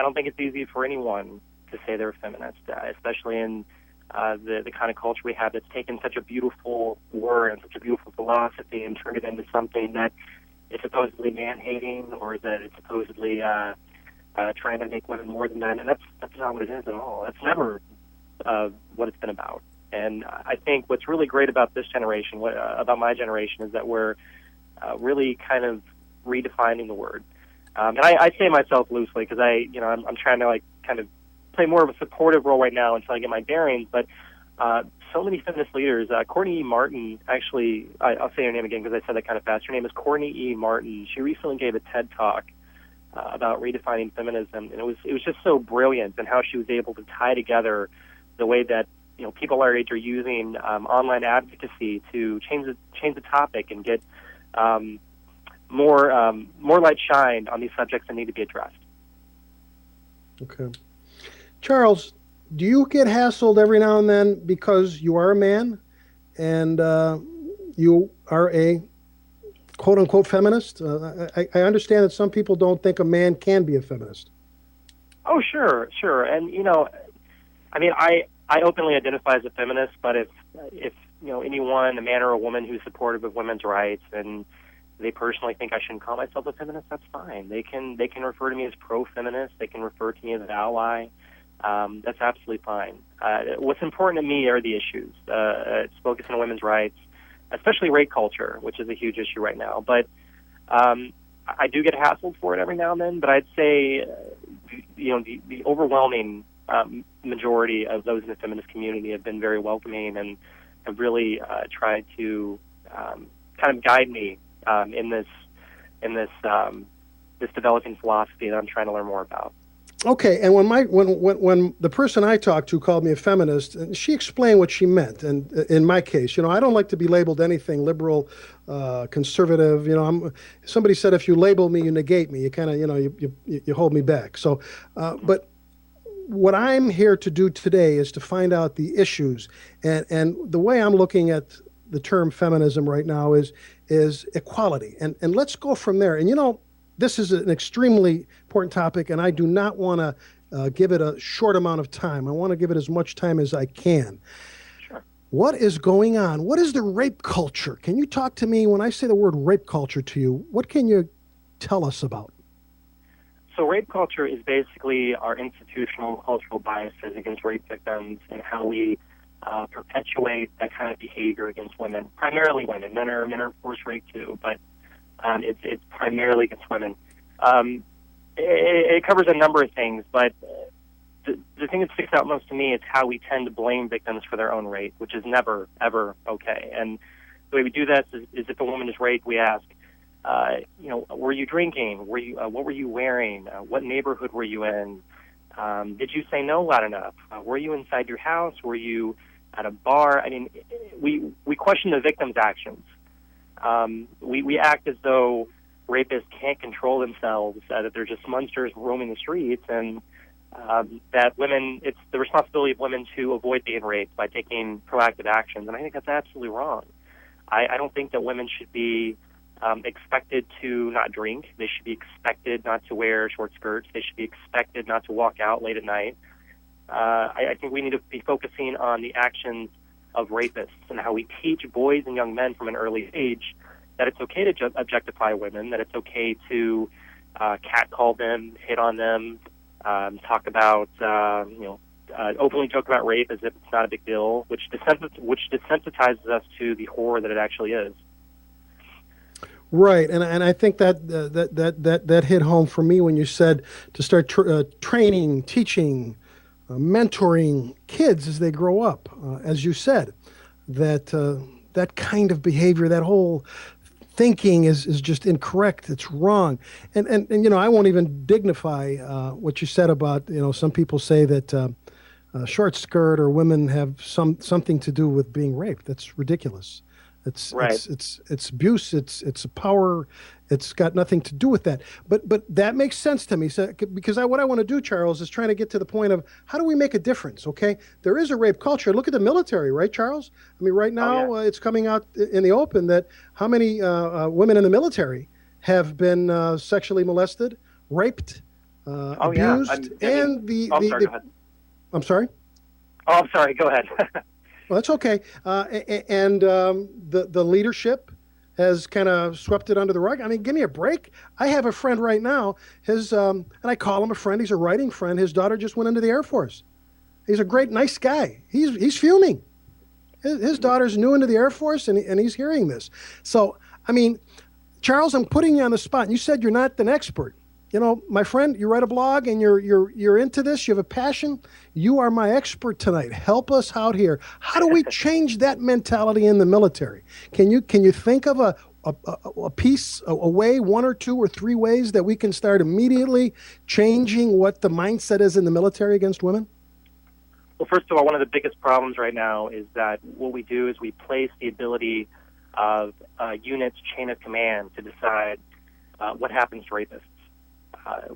don't think it's easy for anyone to say they're a feminist, especially in the kind of culture we have that's taken such a beautiful word and such a beautiful philosophy and turned it into something that is supposedly man-hating, or that it's supposedly trying to make women more than men, and that's not what it is at all. That's never what it's been about. And I think what's really great about this generation, about my generation, is that we're really kind of redefining the word. And I say myself loosely because I'm trying to kind of play more of a supportive role right now until I get my bearings. But so many feminist leaders, Courtney E. Martin, actually, I'll say her name again because I said that kind of fast. Her name is Courtney E. Martin. She recently gave a TED Talk about redefining feminism, and it was just so brilliant and how she was able to tie together the way that people our age are using online advocacy to change the topic and get more light shined on these subjects that need to be addressed. Okay. Charles, do you get hassled every now and then because you are a man and you are a quote-unquote feminist? I understand that some people don't think a man can be a feminist. Oh, sure. And, I openly identify as a feminist, but if anyone, a man or a woman who's supportive of women's rights, and they personally think I shouldn't call myself a feminist, that's fine. They can refer to me as pro-feminist. They can refer to me as an ally. That's absolutely fine. What's important to me are the issues. It's focusing on women's rights, especially rape culture, which is a huge issue right now. But I do get hassled for it every now and then. But I'd say, the overwhelming majority of those in the feminist community have been very welcoming and have really tried to kind of guide me in this developing philosophy that I'm trying to learn more about. Okay, and when the person I talked to called me a feminist, and she explained what she meant. And in my case, I don't like to be labeled anything liberal, conservative. Somebody said if you label me, you negate me. You kind of, you hold me back. So, but what I'm here to do today is to find out the issues, and the way I'm looking at the term feminism right now is equality, and let's go from there. And this is an extremely important topic, and I do not want to give it a short amount of time. I want to give it as much time as I can. Sure. What is going on? What is the rape culture? Can you talk to me when I say the word rape culture to you? What can you tell us about? So rape culture is basically our institutional cultural biases against rape victims and how we perpetuate that kind of behavior against women, primarily women. Men are of course raped too, but it's primarily against women. It covers a number of things, but the thing that sticks out most to me is how we tend to blame victims for their own rape, which is never, ever okay. And the way we do that is if a woman is raped, we ask, were you drinking? What were you wearing? What neighborhood were you in? Did you say no loud enough? Were you inside your house? Were you at a bar? I mean, we question the victim's actions. We act as though rapists can't control themselves, that they're just monsters roaming the streets, and that women, it's the responsibility of women to avoid being raped by taking proactive actions. And I think that's absolutely wrong. I don't think that women should be expected to not drink. They should be expected not to wear short skirts. They should be expected not to walk out late at night. I think we need to be focusing on the actions of rapists and how we teach boys and young men from an early age that it's okay to objectify women, that it's okay to catcall them, hit on them, talk about, openly joke about rape as if it's not a big deal, which desensitizes us to the horror that it actually is. Right, and I think that hit home for me when you said to start training, teaching, mentoring kids as they grow up. As you said, that kind of behavior, that whole thinking is just incorrect. It's wrong. And I won't even dignify what you said about, some people say that short skirt or women have something to do with being raped. That's ridiculous. It's right. It's abuse. It's a power. It's got nothing to do with that. But that makes sense to me. So, because what I want to do, Charles, is trying to get to the point of how do we make a difference? Okay, there is a rape culture. Look at the military, right, Charles? I mean, right now it's coming out in the open that how many women in the military have been sexually molested, raped, abused, I'm sorry. Oh, I'm sorry. Go ahead. Well, that's okay. And the leadership has kind of swept it under the rug. I mean, give me a break. I have a friend right now. And I call him a friend. He's a writing friend. His daughter just went into the Air Force. He's a great, nice guy. He's fuming. His daughter's new into the Air Force, and he's hearing this. So, I mean, Charles, I'm putting you on the spot. You said you're not an expert. You know, my friend, you write a blog and you're into this. You have a passion. You are my expert tonight. Help us out here. How do we change that mentality in the military? Can you think of a piece, a way, one or two or three ways that we can start immediately changing what the mindset is in the military against women? Well, first of all, one of the biggest problems right now is that what we do is we place the ability of units' chain of command to decide what happens to rapists.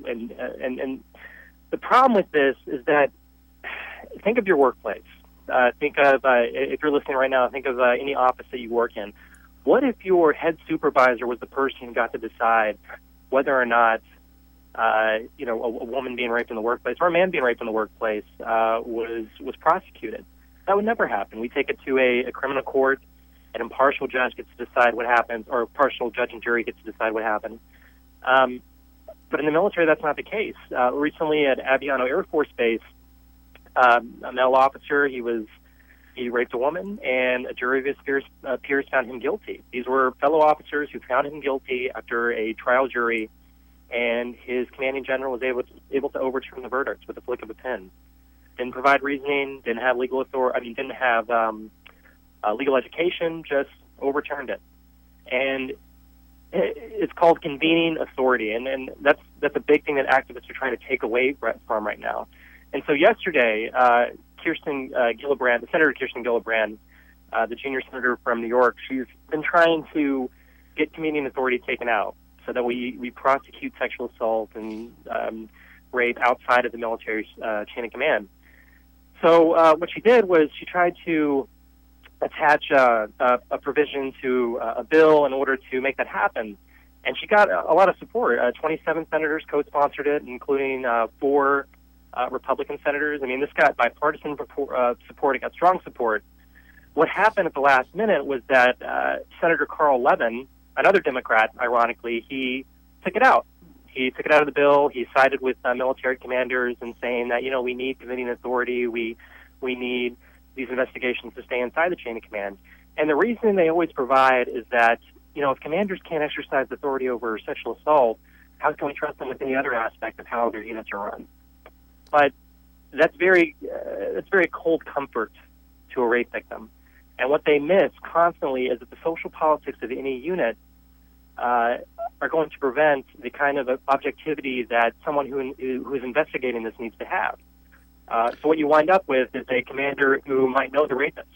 And the problem with this is that, think of your workplace. Think of, if you're listening right now, think of any office that you work in. What if your head supervisor was the person who got to decide whether or not, a woman being raped in the workplace or a man being raped in the workplace was prosecuted? That would never happen. We take it to a criminal court. An impartial judge gets to decide what happens, or a partial judge and jury gets to decide what happened. But in the military, that's not the case. Recently at Aviano Air Force Base, a male officer, he raped a woman, and a jury of his peers found him guilty. These were fellow officers who found him guilty after a trial jury, and his commanding general was able to overturn the verdict with a flick of a pen. Didn't provide reasoning, didn't have legal authority. Didn't have legal education, just overturned it. And it's called convening authority, and that's a big thing that activists are trying to take away from right now. And so yesterday, Kirsten Gillibrand, Senator Kirsten Gillibrand, the junior senator from New York, she's been trying to get convening authority taken out so that we prosecute sexual assault and rape outside of the military's chain of command. So what she did was she tried to attach a provision to a bill in order to make that happen. And she got a lot of support. 27 senators co-sponsored it, including 4 Republican senators. I mean, this got bipartisan support. It got strong support. What happened at the last minute was that Senator Carl Levin, another Democrat, ironically, he took it out. He took it out of the bill. He sided with military commanders and saying that, we need convening authority. We need these investigations to stay inside the chain of command. And the reason they always provide is that, if commanders can't exercise authority over sexual assault, how can we trust them with any other aspect of how their units are run? But that's very cold comfort to a rape victim. And what they miss constantly is that the social politics of any unit are going to prevent the kind of objectivity that someone who is investigating this needs to have. So what you wind up with is a commander who might know the rapist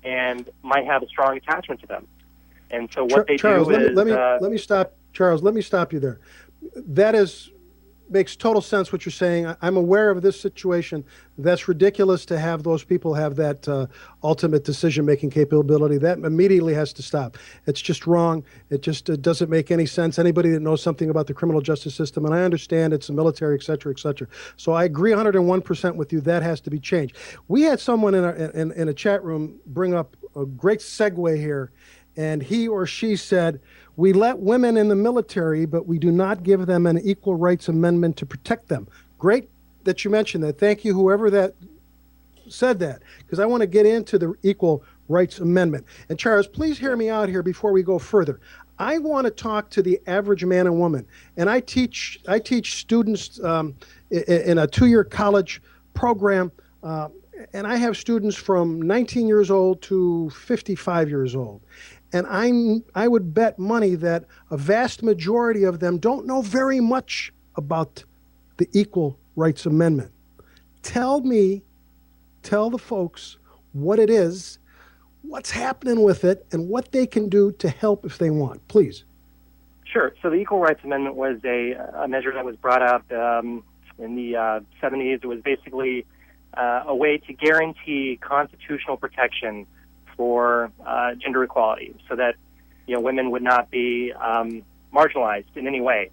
and might have a strong attachment to them. And so what they Charles, do is... let me stop, Charles. Let me stop you there. That makes total sense what you're saying. I'm aware of this situation. That's ridiculous to have those people have that ultimate decision-making capability. That immediately has to stop. It's just wrong. It just doesn't make any sense. Anybody that knows something about the criminal justice system, and I understand it's the military, et cetera, et cetera. So I agree 101% with you. That has to be changed. We had someone in a chat room bring up a great segue here, and he or she said, we let women in the military, but we do not give them an equal rights amendment to protect them. Great that you mentioned that. Thank you, whoever that said that, because I want to get into the equal rights amendment. And Charles, please hear me out here before we go further. I want to talk to the average man and woman, and I teach students in a 2-year college program, and I have students from 19 years old to 55 years old. And I would bet money that a vast majority of them don't know very much about the Equal Rights Amendment. Tell the folks what it is, what's happening with it, and what they can do to help if they want. Please. Sure. So the Equal Rights Amendment was a measure that was brought up in the 70s. It was basically a way to guarantee constitutional protection for gender equality, so that women would not be marginalized in any way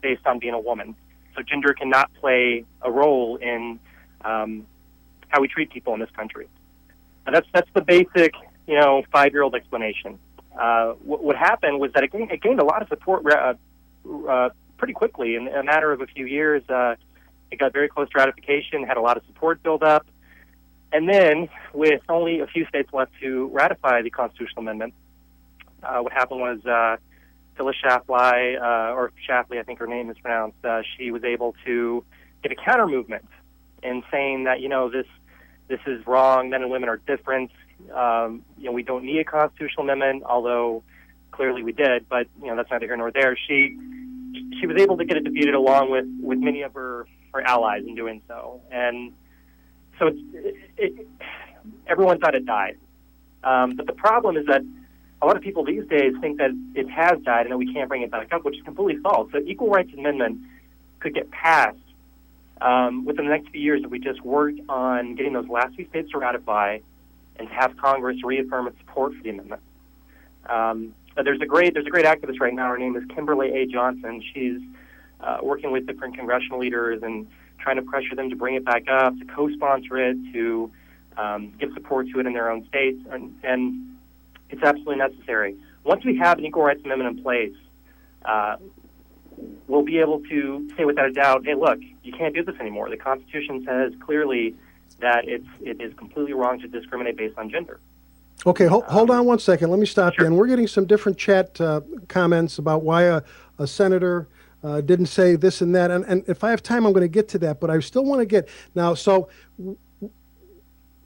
based on being a woman. So gender cannot play a role in how we treat people in this country. And that's the basic 5-year-old explanation. What happened was that it gained a lot of support pretty quickly. In a matter of a few years, it got very close to ratification, had a lot of support build up. And then, with only a few states left to ratify the constitutional amendment, what happened was Phyllis Schlafly, or Schlafly, I think her name is pronounced, she was able to get a counter movement in saying that, this is wrong, men and women are different, we don't need a constitutional amendment, although clearly we did, but, that's neither here nor there. She was able to get it defeated along with many of her allies in doing so. And so everyone thought it died. But the problem is that a lot of people these days think that it has died and that we can't bring it back up, which is completely false. The Equal Rights Amendment could get passed within the next few years if we just worked on getting those last few states to ratify and to have Congress reaffirm its support for the amendment. There's a great activist right now. Her name is Kimberly A. Johnson. She's working with different congressional leaders and trying to pressure them to bring it back up, to co-sponsor it, to give support to it in their own states, and it's absolutely necessary. Once we have an Equal Rights Amendment in place, we'll be able to say without a doubt, hey, look, you can't do this anymore. The Constitution says clearly that it is completely wrong to discriminate based on gender. Okay, hold on one second. Let me stop you. And we're getting some different chat comments about why a senator didn't say this and that. And if I have time, I'm going to get to that. But I still want to get now. So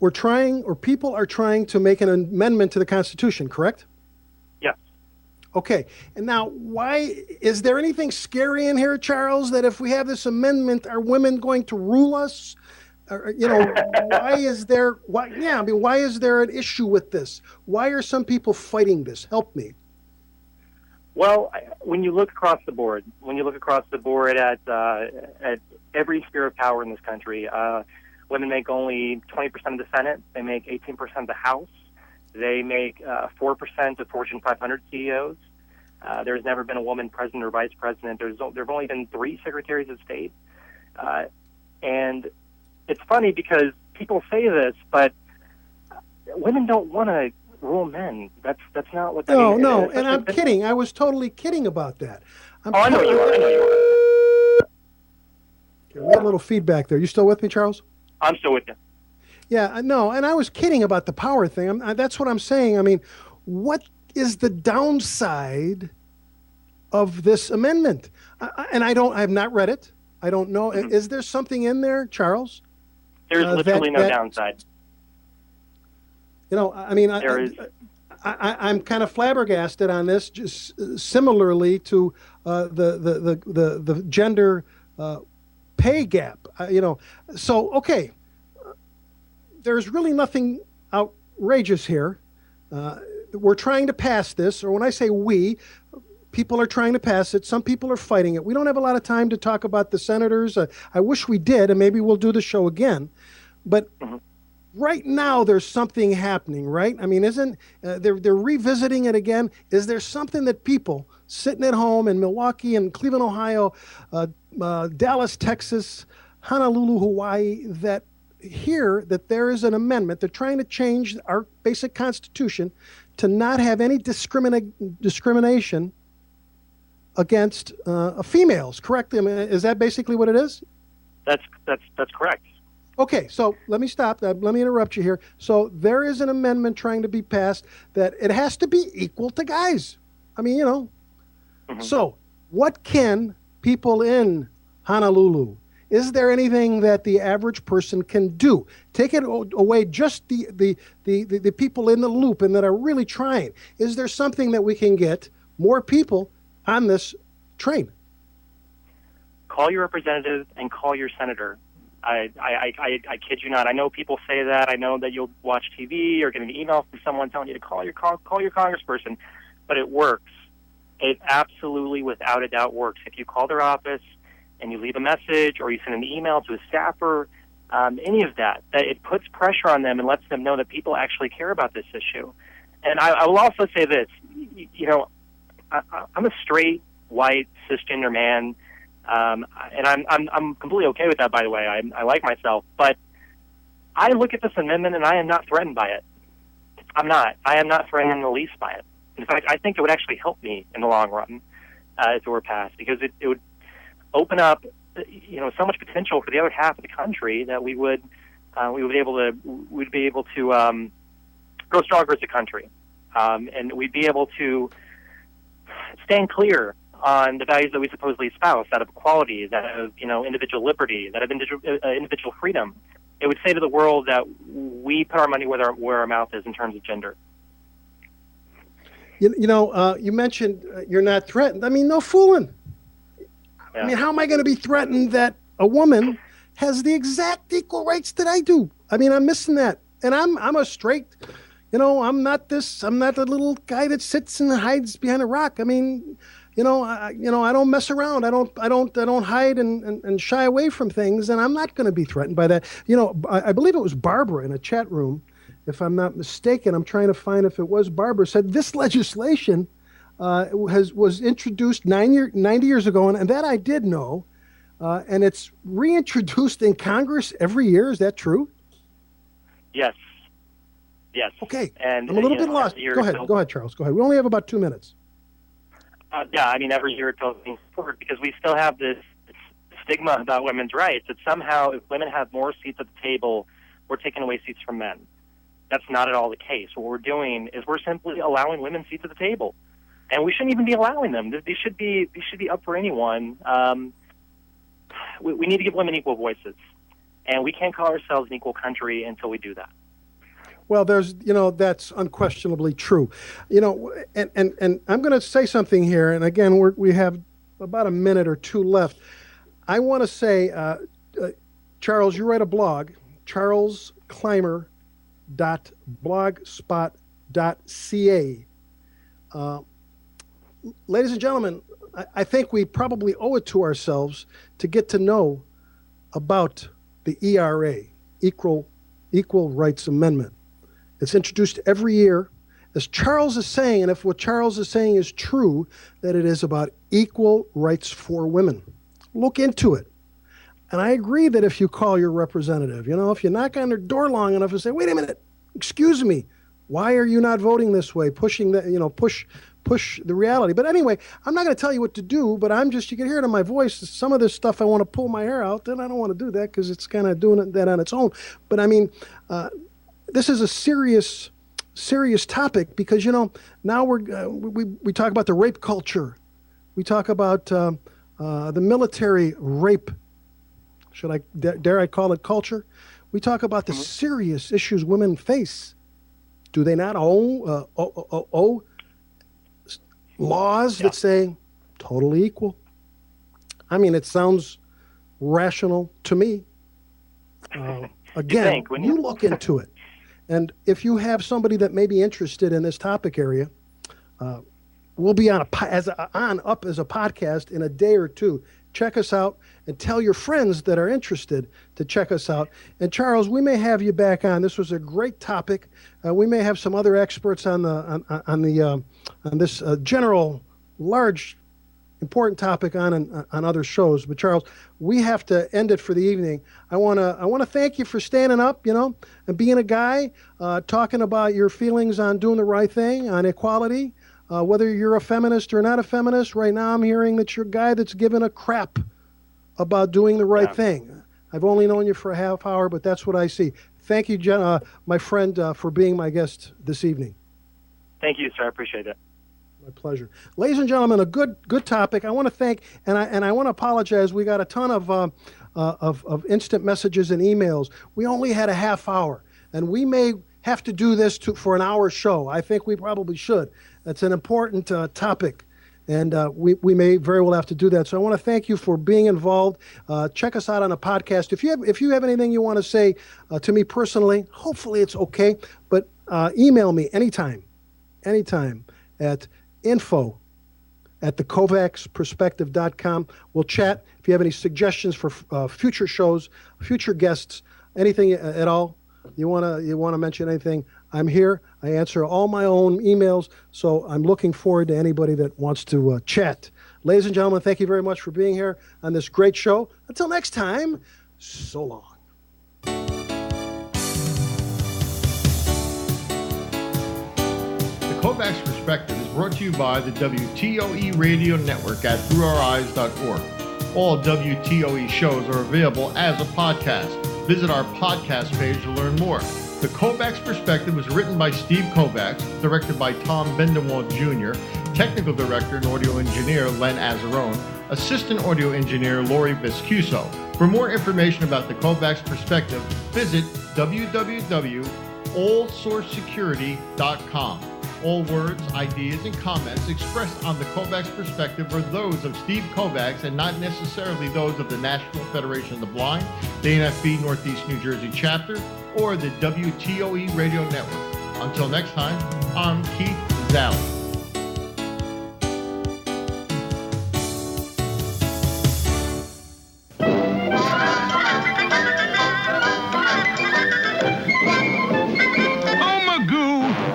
we're trying, or people are trying to make an amendment to the Constitution, correct? Yes. Okay. And now, why is there anything scary in here, Charles? That if we have this amendment, are women going to rule us? Why is there? Why is there an issue with this? Why are some people fighting this? Help me. Well, when you look across the board, at every sphere of power in this country, women make only 20% of the Senate. They make 18% of the House. They make 4% of Fortune 500 CEOs. There's never been a woman president or vice president. There have only been 3 secretaries of state. And it's funny because people say this, but women don't want to rule men. That's not what. No, and I'm kidding. I was totally kidding about that. I know you are. Okay, we had a little feedback there. You still with me, Charles? I'm still with you. Yeah, no, and I was kidding about the power thing. That's what I'm saying. I mean, what is the downside of this amendment? I have not read it. I don't know. Mm-hmm. Is there something in there, Charles? There's literally no downside. I'm kind of flabbergasted on this, just similarly to the gender pay gap. So okay, there's really nothing outrageous here. We're trying to pass this, or when I say we, people are trying to pass it. Some people are fighting it. We don't have a lot of time to talk about the senators. I wish we did, and maybe we'll do the show again. But right now, there's something happening, right? I mean, they're revisiting it again? Is there something that people sitting at home in Milwaukee and Cleveland, Ohio, Dallas, Texas, Honolulu, Hawaii, that hear that there is an amendment? They're trying to change our basic Constitution to not have any discrimination against females, correct? I mean, is that basically what it is? That's correct. Okay, so let me stop. Let me interrupt you here. So there is an amendment trying to be passed that it has to be equal to guys. I mean, So what can people in Honolulu, is there anything that the average person can do? Take it away, just the people in the loop and that are really trying. Is there something that we can get more people on this train? Call your representative and call your senator. I kid you not. I know people say that. I know that you'll watch TV or get an email from someone telling you to call your congressperson, but it works. It absolutely, without a doubt, works. If you call their office and you leave a message or you send an email to a staffer, any of that, it puts pressure on them and lets them know that people actually care about this issue. And I will also say this, I'm a straight, white, cisgender man, and I'm completely okay with that, by the way. I like myself, but I look at this amendment and I am not threatened by it. I'm not. I am not threatened in the least by it. In fact, I think it would actually help me in the long run if it were passed, because it would open up, so much potential for the other half of the country that we would we'd be able to grow stronger as a country, and we'd be able to stand clear on the values that we supposedly espouse, that of equality, that of individual liberty, that of individual freedom. It would say to the world that we put our money where our mouth is in terms of gender. You mentioned you're not threatened. I mean, no fooling. Yeah. I mean, how am I going to be threatened that a woman has the exact equal rights that I do? I mean, I'm missing that. And I'm a straight, I'm not the little guy that sits and hides behind a rock. I mean, I don't mess around. I don't hide and shy away from things, and I'm not going to be threatened by that. I believe it was Barbara in a chat room, if I'm not mistaken. I'm trying to find if it was Barbara, said this legislation was introduced 90 years ago, and that I did know, and it's reintroduced in Congress every year. Is that true? Yes. Okay. And I'm a little bit lost. Go ahead, Charles. Go ahead. We only have about 2 minutes. Every year it's moving forward because we still have this stigma about women's rights that somehow if women have more seats at the table, we're taking away seats from men. That's not at all the case. What we're doing is we're simply allowing women seats at the table, and we shouldn't even be allowing them. These should be up for anyone. We need to give women equal voices, and we can't call ourselves an equal country until we do that. Well, that's unquestionably true. And I'm going to say something here, and again, we have about a minute or two left. I want to say, Charles, you write a blog, charlesclymer.blogspot.ca. Ladies and gentlemen, I think we probably owe it to ourselves to get to know about the ERA, Equal Rights Amendment. It's introduced every year. As Charles is saying, and if what Charles is saying is true, that it is about equal rights for women. Look into it. And I agree that if you call your representative, if you knock on their door long enough and say, wait a minute, excuse me, why are you not voting this way? Pushing that, push the reality. But anyway, I'm not going to tell you what to do, but you can hear it in my voice. Some of this stuff I want to pull my hair out, then I don't want to do that because it's kind of doing that on its own. But I mean, this is a serious topic because, now we talk about the rape culture. We talk about the military rape. Dare I call it culture? We talk about the serious issues women face. Do they not owe laws that say totally equal? I mean, it sounds rational to me. Again, you look into it. And if you have somebody that may be interested in this topic area, we'll be up as a podcast in a day or two. Check us out and tell your friends that are interested to check us out. And Charles, we may have you back on. This was a great topic. We may have some other experts on this general, large, important topic on other shows. But Charles, we have to end it for the evening. I want to thank you for standing up, and being a guy, talking about your feelings on doing the right thing, on equality, whether you're a feminist or not a feminist. Right now I'm hearing that you're a guy that's given a crap about doing the right thing. I've only known you for a half hour, but that's what I see. Thank you, my friend, for being my guest this evening. Thank you, sir. I appreciate it. My pleasure. Ladies and gentlemen, a good topic. I want to thank, and I want to apologize. We got a ton of instant messages and emails. We only had a half hour, and we may have to do this for an hour show. I think we probably should. That's an important topic, and we may very well have to do that. So I want to thank you for being involved. Check us out on a podcast. If you have anything you want to say to me personally, hopefully it's okay, but email me anytime at info@KOVACS PERSPECTIVE.com. We'll chat. If you have any suggestions for future shows, future guests, anything at all, you want to mention anything, I'm here. I answer all my own emails, so I'm looking forward to anybody that wants to chat. Ladies and gentlemen, thank you very much for being here on this great show. Until next time, so long. KOVACS Perspective is brought to you by the WTOE Radio Network at throughoureyes.org. All WTOE shows are available as a podcast. visit our podcast page to learn more. The KOVACS Perspective was written by Steve KOVACS, directed by Tom Bendenwald Jr., technical director and audio engineer Len Azzarone, assistant audio engineer Lori Vescuso. For more information about the KOVACS Perspective, visit www.allsourcesecurity.com. All words, ideas, and comments expressed on the KOVACS Perspective are those of Steve KOVACS and not necessarily those of the National Federation of the Blind, the NFB Northeast New Jersey Chapter, or the WTOE Radio Network. Until next time, I'm Keith Zally.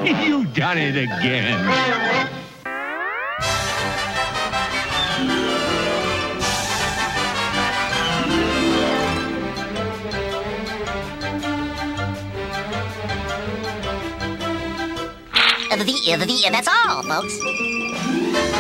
You done it again. That's all, folks.